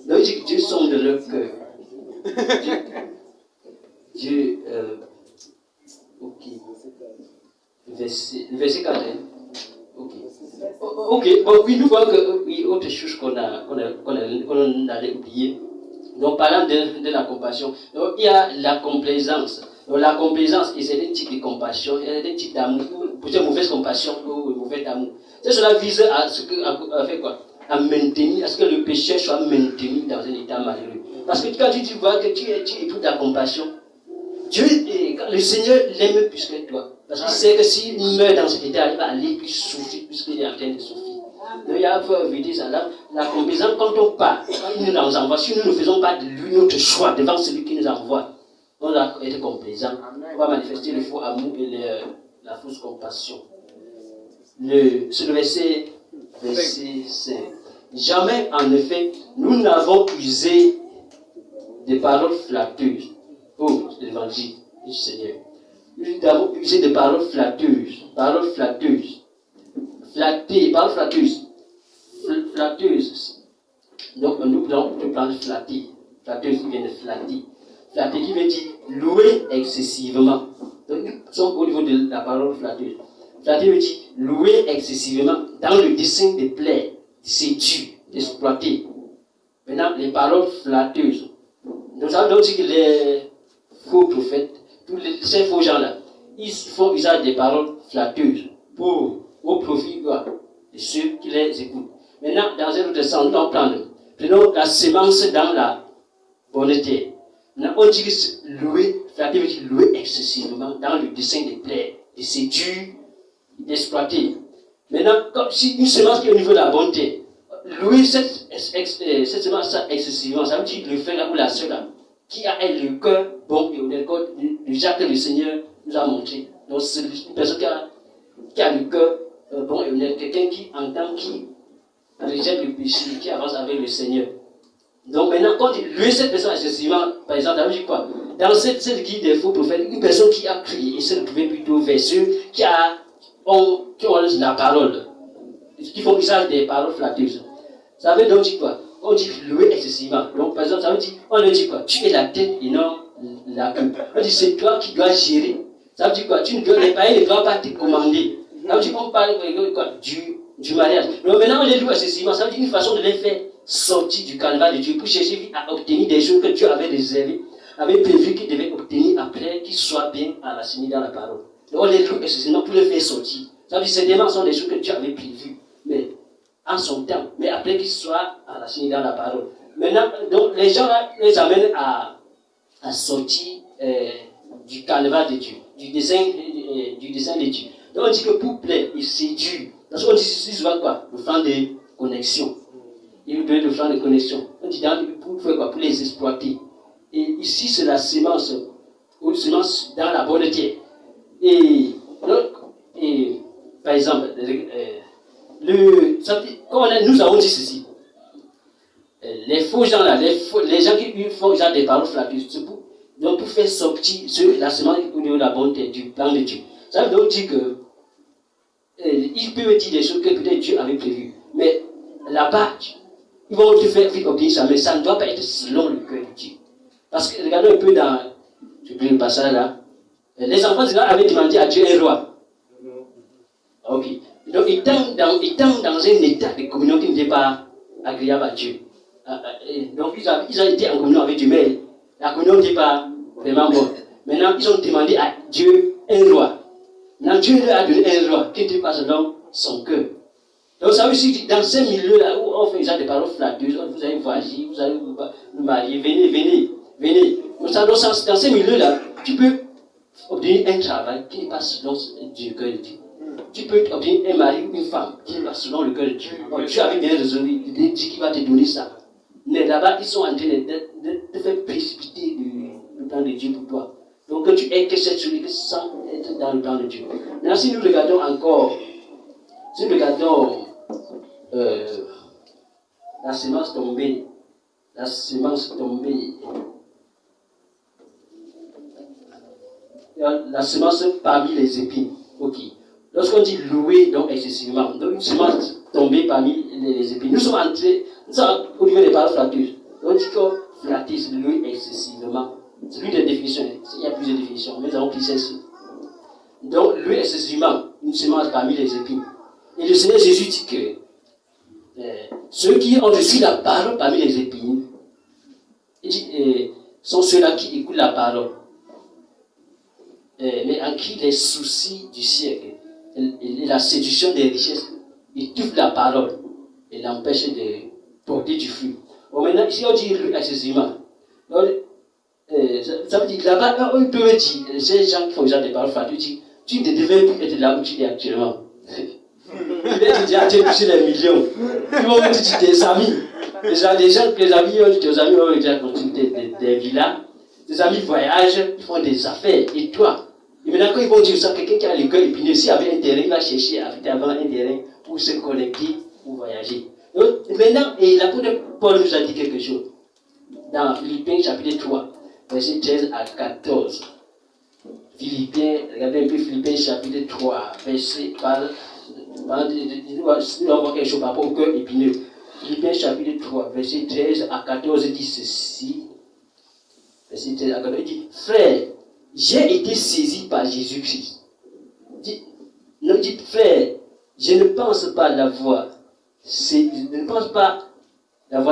Donc, Dieu sonde leur cœur. Dieu. Ok. Le verset 4. Ok. Ok. Bon, oui, nous voyons que. Oui, autre chose qu'on allait oublier. Donc, parlant de la compassion, donc, il y a la complaisance. Donc, la complaisance, c'est un type de compassion, il y a un type d'amour, peut-être mauvaise compassion ou mauvais amour. Cela vise à ce que, à faire quoi? À maintenir, à ce que le pécheur soit maintenu dans un état malheureux. Parce que quand tu vois que tu éprouves ta compassion, Dieu, le Seigneur l'aime plus que toi. Parce qu'il sait que s'il meurt dans cet état, il va aller plus souffrir, puisqu'il est en train de souffrir. Donc il y a éviter ça là. La complaisance, quand on part, quand il nous envoie, si nous ne faisons pas de lui notre choix devant celui qui nous envoie, on va être complaisant. On va manifester le faux amour et la fausse compassion. C'est le verset 5. Jamais, en effet, nous n'avons usé des paroles flatteuses pour l'évangile du Seigneur. Nous avons usé des paroles flatteuses. Paroles flatteuses. Flattées, paroles flatteuses. Flatteuses. Donc, nous prenons flatter. Flatteuse qui vient de flatter. Flatter qui veut dire louer excessivement. Donc, nous sommes au niveau de la parole flatteuse. Flatter veut dire louer excessivement dans le dessein de plaire, de séduire, d'exploiter. Maintenant, les paroles flatteuses. Nous savons donc que les faux prophètes, tous ces faux gens-là, ils font usage des paroles flatteuses au profit de ceux qui les écoutent. Maintenant, dans un autre sens, prenons la sémence dans la bonne terre. Maintenant, on dit que flatter veut dire louer excessivement dans le dessein de plaire, de séduire, d'exploiter. Maintenant, si une semence qui est au niveau de la bonne terre, louer cette semence excessivement, ça veut dire le frère là ou la soeur là, qui a le cœur bon et honnête, déjà que le Seigneur nous a montré. Donc, c'est une personne qui a le cœur bon et honnête, quelqu'un qui entend, qui rejette le péché, qui avance avec le Seigneur. Donc maintenant, quand lui, cette personne excessivement, par exemple, ça veut dire quoi? Dans cette guide des faux prophètes, une personne qui a crié et s'est retrouvée plutôt vers ceux qui ont la parole, qui font usage des paroles flatteuses. Ça veut donc dire quoi? On dit louer excessivement. Donc par exemple, ça veut dire, on leur dit quoi? Tu es la tête et non la queue. On dit c'est toi qui dois gérer. Ça veut dire quoi? Les païens ne doivent pas te commander. Ça veut dire qu'on parle quoi? Du mariage. Donc maintenant, on les loue excessivement. Ça veut dire une façon de les faire sortir du calvaire de Dieu pour chercher à obtenir des choses que Dieu avait réservées, avait prévu qu'ils devaient obtenir après qu'ils soient bien enracinés dans la parole. Donc on les loue excessivement pour les faire sortir. Ça veut dire certainement sont des choses que Dieu avait prévues, mais en son temps, mais après qu'ils soient enracinés dans la parole. Maintenant, donc, les gens là, les amènent à sortir du calvaire de Dieu, du dessein de Dieu. Donc on dit que pour plaire, il séduit. Parce qu'on dit souvent quoi? Le flanc de connexion. Il veut le flanc de connexion. On dit pour faire quoi? Pour les exploiter. Et ici, c'est la semence, ou semence dans la bonne terre. Et par exemple, nous avons dit ceci. Les faux gens là, les gens qui font genre des paroles flatteuses, donc pour faire sortir la semence au niveau de la bonne terre, du plan de Dieu. Ça veut donc dire que ils peuvent dire des choses que peut-être Dieu avait prévues. Mais là-bas, ils vont te faire obéir ça, mais ça ne doit pas être selon le cœur de Dieu. Parce que regardons un peu dans, je pris le passage là, les enfants d'Israël avaient demandé à Dieu un roi. Ok. Donc ils étaient dans un état de communion qui n'était pas agréable à Dieu. Donc ils ont été en communion avec Dieu, mais la communion n'était pas vraiment bonne. Maintenant, ils ont demandé à Dieu un roi. Maintenant, Dieu leur a donné un roi qui n'était pas selon son cœur. Donc ça veut dire que dans ces milieux-là où on fait des paroles flatteuses, vous allez voyager, vous allez vous marier, venez. Donc dans ces milieux-là, tu peux obtenir un travail qui n'est pas selon le cœur de Dieu. Tu peux obtenir un mari ou une femme qui n'est pas selon le cœur de Dieu. Bon, Dieu avait bien raisonné, il dit qu'il va te donner ça. Mais là-bas, ils sont en train de faire précipiter le plan de Dieu pour toi. Donc que tu aies que cette chose sans être dans le plan de Dieu. Maintenant, si nous regardons encore, la semence tombée, la semence parmi les épines. Ok. Lorsqu'on dit louer donc excessivement, donc une semence tombée parmi les épines, nous sommes au niveau des paroles flatteuses. On dit que flatter, c'est louer excessivement. C'est l'une des définitions. Il y a plusieurs définitions, mais nous avons pris celle-ci. Donc, louer excessivement, une semence parmi les épines. Et le Seigneur Jésus dit que ceux qui ont reçu la parole parmi les épines, il dit, sont ceux-là qui écoutent la parole. Mais en qui les soucis du siècle et la séduction des richesses étouffent la parole et l'empêchent de porter du fruit. Bon, maintenant, ici on dit excessivement. Donc, ça veut dire que là-bas, on peut dire, ces gens qui font des paroles flatteuses, tu ne devais plus être là où tu es actuellement. Peut-être que tu as touché les millions. Ils vont te dire tes amis. Les amis ont déjà construit des villas. Tes amis voyagent, ils font des affaires. Et toi, et maintenant, quand ils vont dire ça, quelqu'un qui a le cœur épineux, s'il avait un terrain, il va chercher à avoir un terrain pour se connecter, pour voyager. Donc, maintenant, et l'apôtre Paul nous a dit quelque chose. Dans Philippiens chapitre 3, verset 13 à 14. Philippiens, regardez un peu Philippiens chapitre 3, verset nous allons voir quelque chose par rapport au cœur épineux. Philippiens chapitre 3, verset 13 à 14 dit ceci. Verset 13 à 14, il dit, frère, j'ai été saisi par Jésus-Christ. Dit, frère, je ne pense pas l'avoir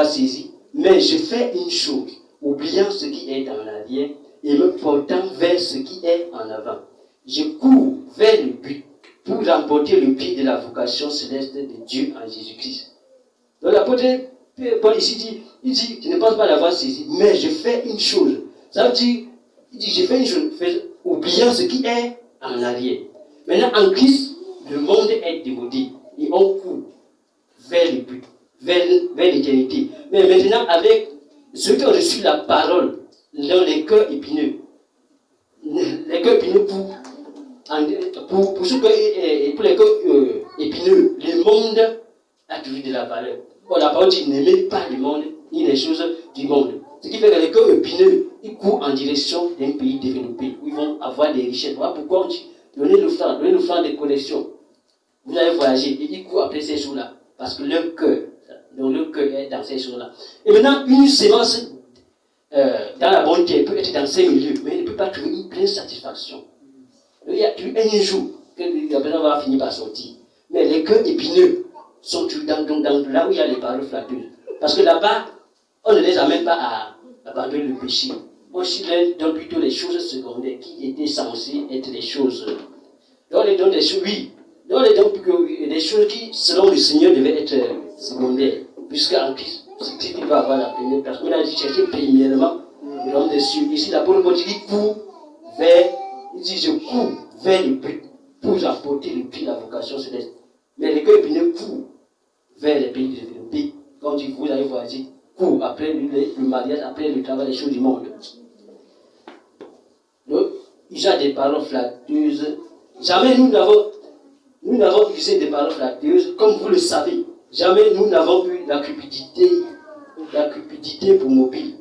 saisi, mais je fais une chose, oubliant ce qui est en arrière et me portant vers ce qui est en avant. Je cours vers le but pour remporter le prix de la vocation céleste de Dieu en Jésus-Christ. Donc l'apôtre Paul ici dit, je ne pense pas l'avoir saisi, mais je fais une chose. Ça veut dire, il dit, je fais une chose, oubliant ce qui est en arrière. Maintenant, en Christ, le monde est démodé et on court vers le but, vers l'éternité. Mais maintenant, avec ceux qui ont reçu la parole dans les cœurs épineux, pour les cœurs épineux, le monde a toujours de la valeur. Bon, la parole dit, n'aimez pas le monde, ni les choses du monde. Ce qui fait que les cœurs épineux, ils courent en direction d'un pays développé, où ils vont avoir des richesses. Voilà pourquoi on dit, donnez le franc des connexions. Vous allez voyager, et ils courent après ces choses-là. Parce que leur cœur est dans ces choses-là. Et maintenant, une sémence dans la bonne terre peut être dans ces milieux, mais elle ne peut pas trouver une pleine satisfaction. Il y a un jour que la personne va finir par sortir. Mais les cœurs épineux sont toujours dans là où il y a les paroles flatteuses. Parce que là-bas, on ne les amène pas à abandonner le péché. On leur donne plutôt les choses secondaires qui étaient censées être les choses. Donc on les donne des choses, oui. Donc, les choses qui, selon le Seigneur, devaient être secondaires. Puisqu'en Christ, c'est Christ qui va avoir la première place. On a dit chercher premièrement le royaume des cieux. Ici, l'apôtre Paul dit cours vers, il dit je cours vers le but pour apporter le prix de la vocation céleste. Mais les cœurs épineux courent vers les pays développés. Quand vous allez voir ici, cours après le mariage, après le travail, les choses du monde. Donc, il y a des paroles flatteuses. Jamais nous n'avons utilisé des paroles flatteuses, comme vous le savez. Jamais nous n'avons eu la cupidité pour mobile.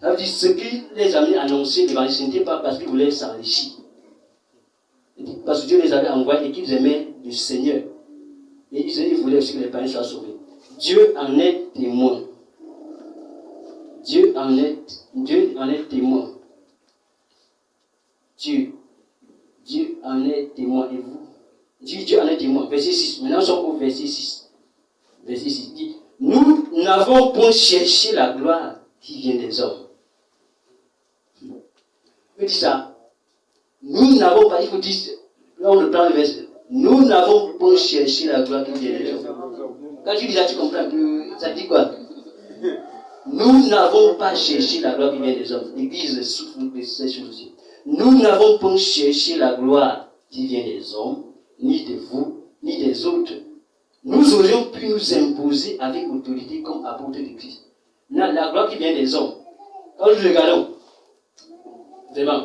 Ça veut dire ce qui les a amenés à annoncer l'évangile, ce n'était pas parce qu'ils voulaient s'enrichir. Parce que Dieu les avait envoyés et qu'ils aimaient le Seigneur. Et ils voulaient aussi que les païens soient sauvés. Dieu en est témoin. Dieu en est témoin. Dieu en est témoin. Et vous? Dieu en est témoin. Verset 6. Maintenant, nous sommes au verset 6. Verset 6 dit, nous n'avons pas cherché la gloire qui vient des hommes. Il dit ça. Nous n'avons pas, il faut dire, là on le prend le verset. Nous n'avons pas cherché la gloire qui vient des hommes. Quand tu dis ça, tu comprends que ça dit quoi? Nous n'avons pas cherché la gloire qui vient des hommes. L'Église souffre de ces choses aussi. Nous n'avons pas cherché la gloire qui vient des hommes, ni de vous, ni des autres. Nous aurions pu nous imposer avec autorité comme apôtres de Christ. La gloire qui vient des hommes. Quand nous regardons, vraiment,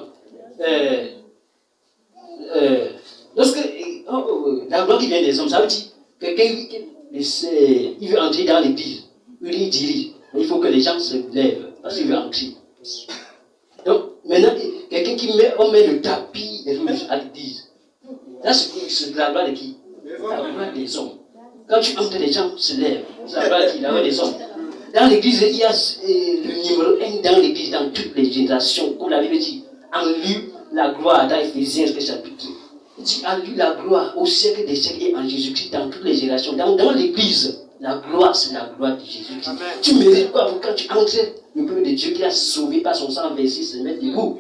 lorsque la gloire qui vient des hommes, ça veut dire que quelqu'un il veut entrer dans l'église, il dirige, mais il faut que les gens se lèvent parce qu'il veut entrer. Donc, maintenant, quelqu'un on met le tapis rouge à l'église. Là, c'est la gloire de qui? La gloire des hommes. Quand tu entres, les gens se lèvent. C'est la gloire de qui? La gloire des hommes. Dans l'église, il y a le numéro 1 dans l'église, dans toutes les générations, comme la Bible dit, en lui la gloire, dans Éphésiens chapitre. Il dit en lui la gloire au siècle des siècles et en Jésus-Christ, dans toutes les générations. Dans l'église, la gloire, c'est la gloire de Jésus-Christ. Tu mérites quoi pour quand tu entres, le peuple de Dieu qui a sauvé par son sang versé se mettre debout.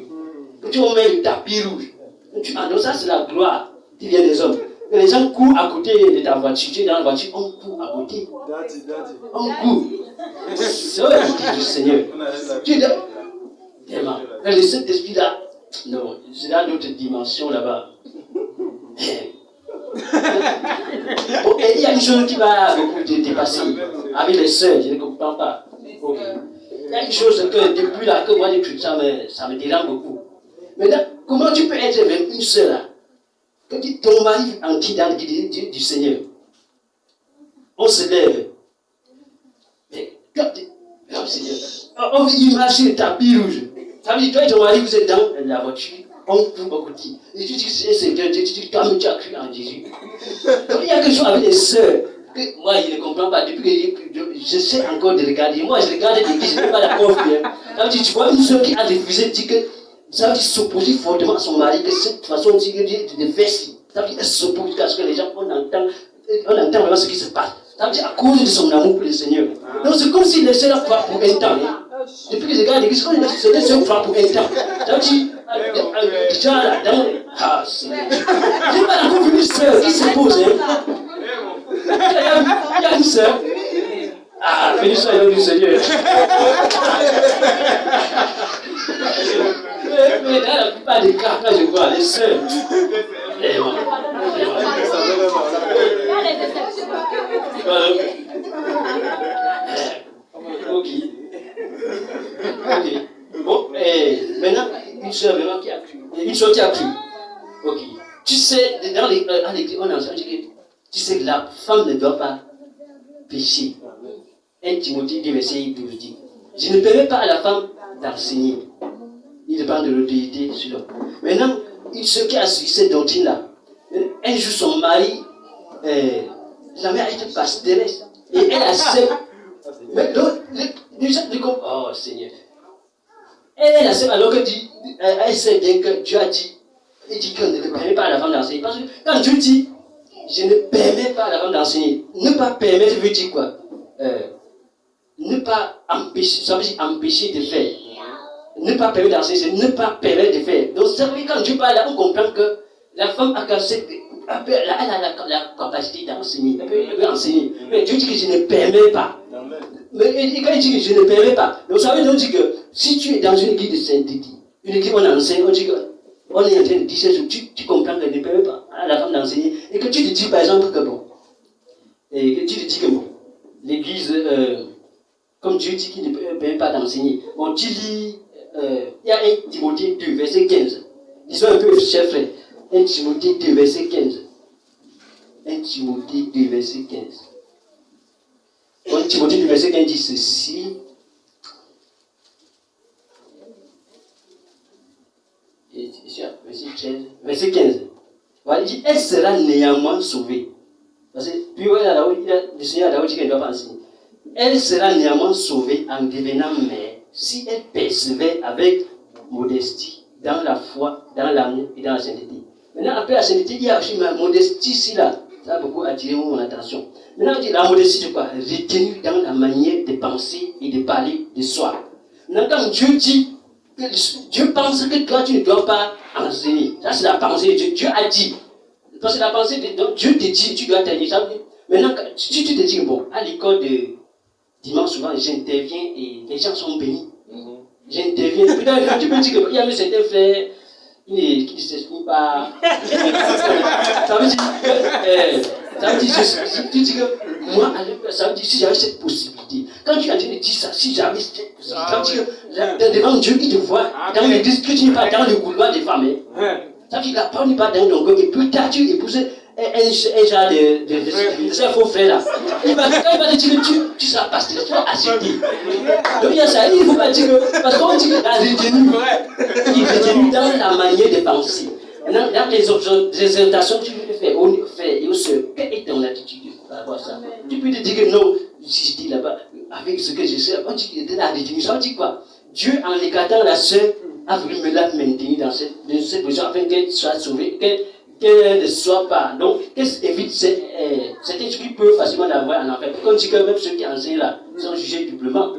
Tu mets le tapis rouge. Tu entres, ça c'est la gloire qui vient des hommes. Et les gens courent à côté de ta voiture, tu es dans la voiture, on court à côté. On court. C'est vrai, du Seigneur. Tu es là. Vraiment. Le Saint-Esprit là, non, c'est dans d'autres dimensions là-bas. Bon, et il y a une chose qui va beaucoup te dépasser avec les sœurs, je ne comprends pas. Okay. Il y a une chose que depuis là que moi j'écris, ça me dérange beaucoup. Maintenant, comment tu peux être même une sœur là? Quand ton mari entre dans l'église du Seigneur, on se lève. Mais quand oh Seigneur, on vient marcher le tapis rouge. Ça veut dire toi et ton mari, vous êtes dans la voiture, on court au côté. Et tu dis que c'est Seigneur, tu dis toi-même tu as cru en Jésus. Donc il y a quelque chose avec les sœurs que moi je ne comprends pas. Depuis que je sais encore de regarder. Moi je regarde l'église, je ne peux pas la confier. Ça veut dire tu vois une sœur qui a refusé de dire que ça veut dire s'opposer fortement à son mari, que cette façon de faire ci. Ça veut dire qu'elle s'oppose à ce que les gens, on entend vraiment ce qui se passe. Ça veut dire à cause de son amour pour le Seigneur. Donc c'est comme si les sœurs croient pour un temps. Depuis que je regarde l'église, c'est des sœurs croient pour un temps. Ça veut dire, déjà là-dedans, ah, Seigneur. J'ai pas encore vu une sœur qui s'oppose. Il y a une sœur. Ah, béni soit le nom du Seigneur. Mais dans la plupart des cas, quand je vois les sœurs, ok. Bon, maintenant, une sœur vraiment qui a cru. Une sœur qui a cru. Ok. Tu sais, dans l'église, on enseigne que tu sais que la femme ne doit pas pécher. 1 Timothée 2, verset 12 dit, je ne permets pas à la femme d'enseigner. Il dépend de l'autorité sur l'homme. Maintenant, ce qui a suivi cette doctrine-là, un jour son mari, la mère était pastoresse, et elle accepte. Mais donc, les gens disent, oh Seigneur. Elle accepte alors que elle sait bien que Dieu a dit, il dit qu'on ne permet pas à la femme d'enseigner. Parce que quand Dieu dit, je ne permets pas à la femme d'enseigner, ne pas permettre veut dire quoi? Ne pas empêcher, ça veut dire empêcher de faire. Ne pas permettre d'enseigner, c'est ne pas permettre de faire. Donc, ça veut dire quand Dieu parle là, on comprend que la femme a elle a la capacité d'enseigner. Elle peut enseigner. Mais Dieu dit que je ne permets pas. Mais quand il dit que je ne permets pas, donc ça veut dire que si tu es dans une église de sainteté, une église où on enseigne, on dit qu'on est en train de dire ces choses, tu comprends qu'elle ne permet pas à la femme d'enseigner, et que tu te dis par exemple que bon, et que tu te dis que bon, l'église, comme Dieu dit qu'il ne permet pas d'enseigner, bon, tu lis, il y a 1 Timothée 2, verset 15. Disons un peu, chers frères, 1 Timothée 2, verset 15. 1 Timothée 2, verset 15. 1 Timothée 2, verset 15 dit ceci. Et verset 15. Voilà, il dit, elle sera néanmoins sauvée. Parce que, puis le Seigneur a d'abord dit qu'elle ne doit pas enseigner. Elle sera néanmoins sauvée en devenant mère si elle persévère avec modestie dans la foi, dans l'amour et dans la sainteté. Maintenant, après la sainteté, il y a aussi ma modestie ici là. Ça a beaucoup attiré mon attention. Maintenant, on dit la modestie, c'est quoi? Retenue dans la manière de penser et de parler de soi. Maintenant, quand Dieu dit que Dieu pense que toi, tu ne dois pas enseigner. Ça, c'est la pensée de Dieu. Dieu a dit. Parce que la pensée de Dieu te dit, tu dois t'aider. Maintenant, si tu te dis, bon, à l'école de dimanche, souvent, j'interviens et les gens sont bénis. J'interviens. Peut-être tu peux dire qu'il y a certains frères qui ne s'expriment pas. Ça veut dire que, tu dis que moi, ça veut dire si j'avais cette possibilité. Quand tu es en train de dire ça, si j'avais cette possibilité, ça veut dire que devant Dieu, il te voit dans l'église, que tu n'es pas dans le couloir des femmes. Ça veut dire que la parole n'est pas dans ton cœur, et plus tard tu épouses un genre de ce faux frère là. Quand il va te dire que tu seras pasteur, tu vas accepter. Donc il y a ça, il ne faut pas dire que, parce qu'on dit que la retenue, il est retenu dans la manière de penser. Dans les exhortations que tu veux faire et au sœurs, quelle est ton attitude par rapport à ça? Tu peux te dire que non, si j'étais là-bas, avec ce que je sais, on dit que de la retenue, ça veut dire quoi? Dieu, en écartant la sœur, a voulu me la maintenir dans cette position afin qu'elle soit sauvée, qu'elle ne soit pas. Donc, qu'est-ce qui évite cet esprit peut facilement l'avoir en enfer. Comme dit que même ceux qui enseignent là sont jugés doublement.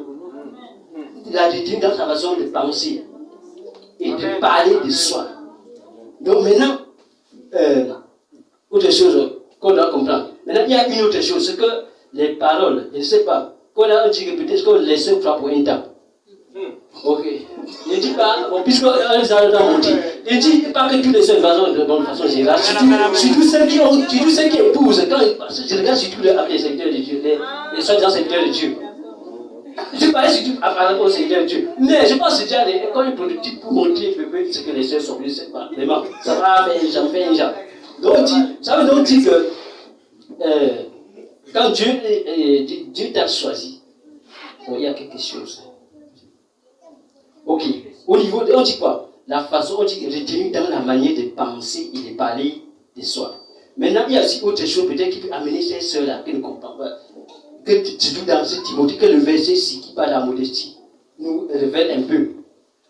La retenue dans sa façon de penser et de parler de soi. Donc maintenant, autre chose qu'on doit comprendre. Maintenant, il y a une autre chose, c'est que les paroles, je ne sais pas, qu'on a dit que peut-être qu'on les laisse pour un temps. Ok. Ne dis pas, bon, puisqu'on est dans mon dit, ne dis pas que tous les seuls de façon générale, surtout ceux qui épousent, quand je regarde surtout les serviteurs de Dieu, les soi-disant serviteurs de Dieu. Je parlais surtout par rapport aux serviteurs de Dieu. Mais je pense déjà les écoles productives pour montrer ce que les sœurs sont venus, c'est pas vraiment. Ça va faire un genre. Donc, ça veut donc dire que quand Dieu t'a choisi, bon, il y a quelque chose. Ok. Au niveau de, on dit quoi? La façon, on dit retenue dans la manière de penser et de parler de soi. Maintenant, il y a aussi autre chose peut-être qui peut amener ces sœurs-là qui ne comprennent pas. Que surtout dans ce Timothée, que le verset ici qui parle de la modestie nous révèle un peu.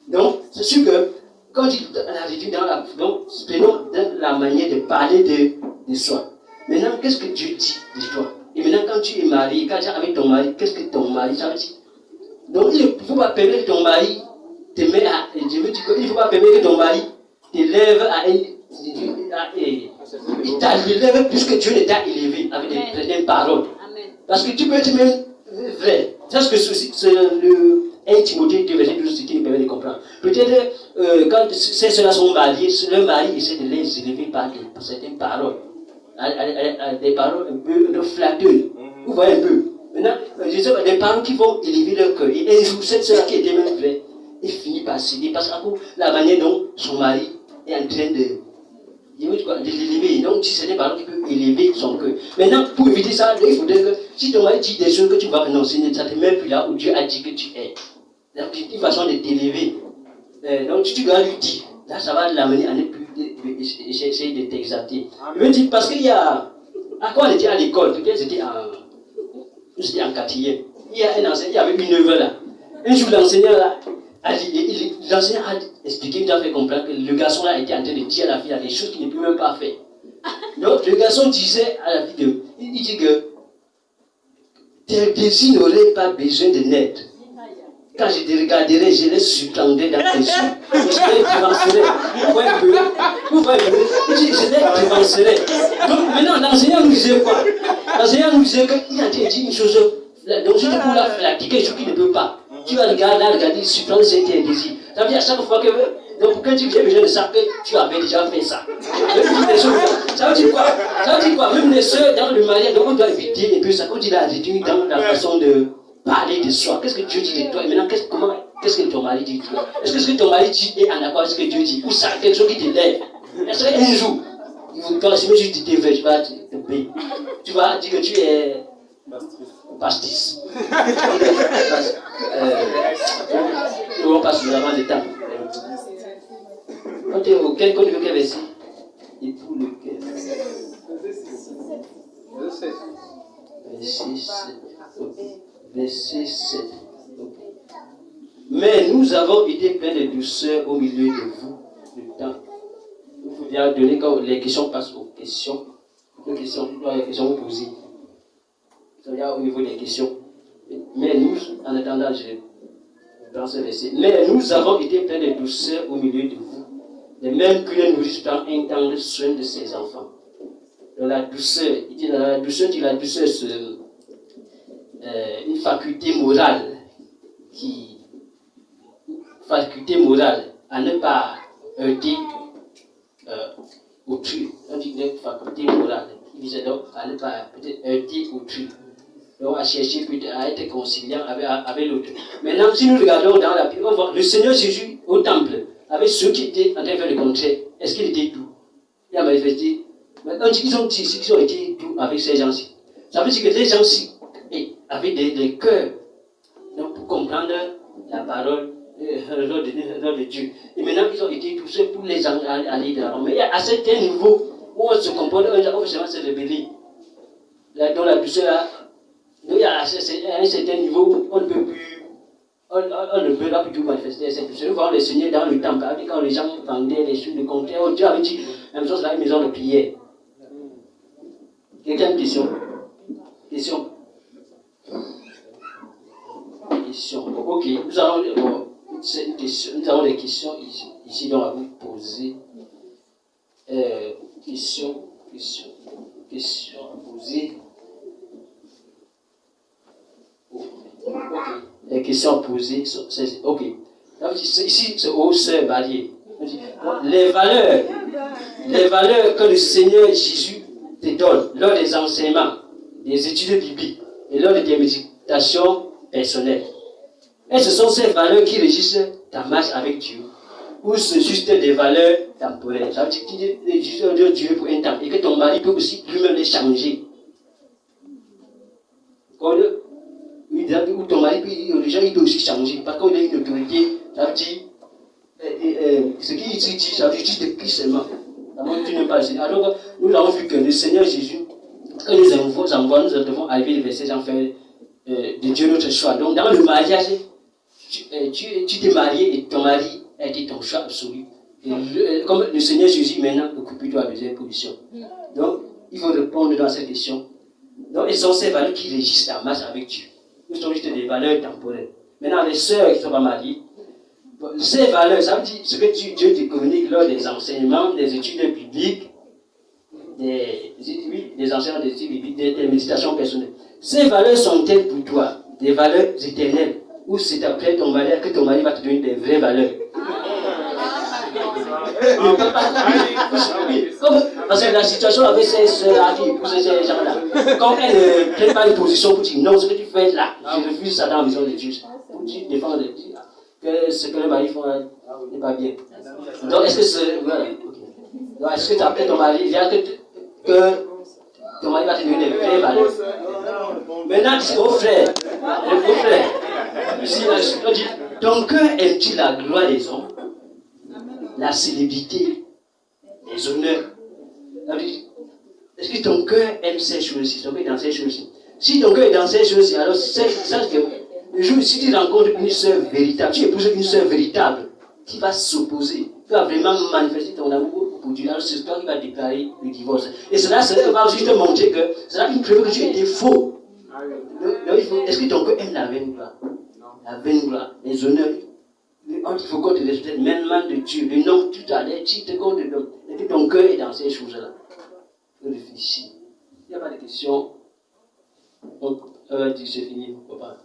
Donc, c'est sûr que quand on dit la retenue dans la, donc, prenons dans la manière de parler de soi. Maintenant, qu'est-ce que Dieu dit de toi? Et maintenant, quand tu es marié, quand tu es avec ton mari, qu'est-ce que ton mari ça veut dire? Donc, il ne faut pas permettre que ton mari te met à. Je veux dire qu'il ne faut pas permettre que ton mari t'élève à un. Il t'élève plus que Dieu ne t'a élevé avec des paroles. Parce que tu peux être même vrai. C'est ce que c'est le 1 Timothée 2, verset 12 qui nous permet de comprendre. Peut-être quand ces ceux-là sont mariés, leur mari essaie de les élever par certaines paroles. Des paroles un peu flatteuses. Vous voyez un peu. Maintenant, je sais, des paroles qui vont élever leur cœur. Et un jour, cette sœur qui était même vraie, elle finit par céder parce que la manière dont son mari est en train de l'élever. Donc, c'est des paroles qui peuvent élever son cœur. Maintenant, pour éviter ça, il faudrait que si ton mari dit des choses que tu vas renoncer, ça ne te met plus là où Dieu a dit que tu es. Donc, une façon de t'élever. Donc, tu dois lui dire. Là, ça va l'amener à ne plus essayer de t'exalter. Je veux dire, parce qu'il y a. Quand on était à l'école, peut-être c'était en quatrième. Il y a un enseignant, il y avait une œuvre là. Un jour, l'enseignant là, l'enseignant a expliqué, il a fait comprendre que le garçon là était en train de dire à la fille des choses qu'il ne peut même pas faire. Donc, le garçon disait à la fille il dit que tes désirs n'auraient pas besoin de n'être. Quand je te regarderai, je les surprendrai dans tes yeux. Je les devancerai. Vous voyez, je les devancerai. Donc maintenant, l'enseignant nous disait quoi? L'enseignant nous disait qu'il a dit une chose. Donc si tu peux la pratiquer, quelque chose qui ne peut pas. Tu vas regarder, surprendre c'est un désir. Ça veut dire à chaque fois que. Donc pour que tu aies besoin de ça, que tu avais déjà fait ça. Ça veut dire quoi? Ça veut dire quoi? Même les soeurs dans le mariage, donc on doit éviter un peu ça. Quand il a réduit dans la façon de parler de soi. Qu'est-ce que Dieu dit de toi? Et maintenant, qu'est-ce que ton mari dit de toi? Est-ce que ce que ton mari dit est en accord avec ce que Dieu dit? Ou ça, quelque chose qui te lève? Est-ce qu'un jour, quand le Seigneur juste te veut, tu vas te payer. Tu vas dire que tu es pastis. On passe vraiment le temps. Quand tu es auquel, quand tu veux quel verset? Et pour lequel? Verset 7. Verset 7. Mais nous avons été pleins de douceur au milieu de vous, le temps. Il faut bien donner quand les questions passent aux questions. Les questions posées. Ça veut dire au niveau des questions. Mais nous, en attendant, je prends ce verset. Mais nous avons été pleins de douceur au milieu de vous. De même qu'une nourrice prend un temps de soin de ses enfants. Dans la douceur, il dit dans la douceur, c'est une faculté morale à ne pas heurter autrui. On dit une faculté morale. Il disait donc à ne pas peut-être heurter autrui. Donc à chercher peut-être à être conciliant avec l'autre. Maintenant, si nous regardons dans la Bible, on voit le Seigneur Jésus au temple, avec ceux qui étaient en train de faire le contraire. Est-ce qu'il était doux? Il a manifesté. Maintenant, ils ont été doux avec ces gens-ci. Ça veut dire que les gens-ci avaient des cœurs pour comprendre la parole de Dieu. Et maintenant, ils ont été douces pour les aller de l'avant. Mais à certains niveaux où on se comporte, on va se révéler. Dans la douceur, là, il y a à un certain niveau où on ne peut plus. On ne peut pas plus manifester cette douceur. Nous voyons le Seigneur dans le temple, quand les gens vendaient les choses de contraire, Dieu avait dit la même chose dans la maison de prière. Quelqu'un a une question? Question? Ok, nous avons des questions ici donc à vous poser. Questions à poser. Les questions à poser, ok. Ici, c'est aux sœurs mariées. Les valeurs que le Seigneur Jésus te donne lors des enseignements, des études bibliques et lors de tes méditations personnelles. Et ce sont ces valeurs qui régissent ta marche avec Dieu. Ou c'est juste des valeurs temporaires. Ça veut dire que tu es juste Dieu pour un temps et que ton mari peut aussi lui-même les changer. Ou ton mari, les gens, il peut aussi changer. Parce qu'il a une autorité, ça veut dire, ce qu'il dit, ça veut dire juste de qui seulement. Tu n'es pas le Seigneur. Alors, nous avons vu que le Seigneur Jésus, quand nous envoie, nous devons arriver le verset en fait de Dieu notre choix. Donc, dans le mariage, tu t'es marié et ton mari a été ton choix absolu. Et comme le Seigneur Jésus maintenant occupe-toi de deuxième position. Donc, il faut répondre dans cette question. Donc, ce sont ces valeurs qui régissent ta marche avec Dieu. Nous sommes juste des valeurs temporelles. Maintenant, les sœurs qui ne sont pas mariées, ces valeurs, ça veut dire ce que Dieu te communique lors des enseignements, des études bibliques, des enseignements des études bibliques, des méditations personnelles. Ces valeurs sont-elles pour toi des valeurs éternelles ou c'est après ton mariage que ton mari va te donner des vraies valeurs? Parce que la situation avec ces sœurs-là, ces gens-là, quand elles ne prennent pas une position pour dire non, ce que tu fais là, je refuse ça dans la maison de Dieu, pour dire, défendre, que ce que le mari fait n'est pas bien. Donc, est-ce que c'est. Voilà, okay. Donc, est-ce que tu appelles ton mari, que ton mari va te donner des vraies valeurs? Maintenant, c'est au frère, ton cœur aime-tu la gloire des hommes, la célébrité, les honneurs? Est-ce que ton cœur aime ces choses-ci? Ton cœur est dans ces choses-ci. Si ton cœur est dans ces choses-ci, alors sache que le jour où si tu rencontres une sœur véritable, tu épouses une sœur véritable qui va s'opposer, qui va vraiment manifester ton amour pour Dieu, alors c'est toi qui va déclarer le divorce. Et cela va juste te montrer que cela une preuve que tu étais faux. Donc, est-ce que ton cœur aime la veine ou pas? la vaine gloire, les honneurs. Il faut qu'on te respecte, maintenant de Dieu, le nom que tu t'as l'air, tu te comptes de et que ton cœur est dans ces choses-là. Réfléchis. Il n'y a pas de question. Donc, c'est fini, papa.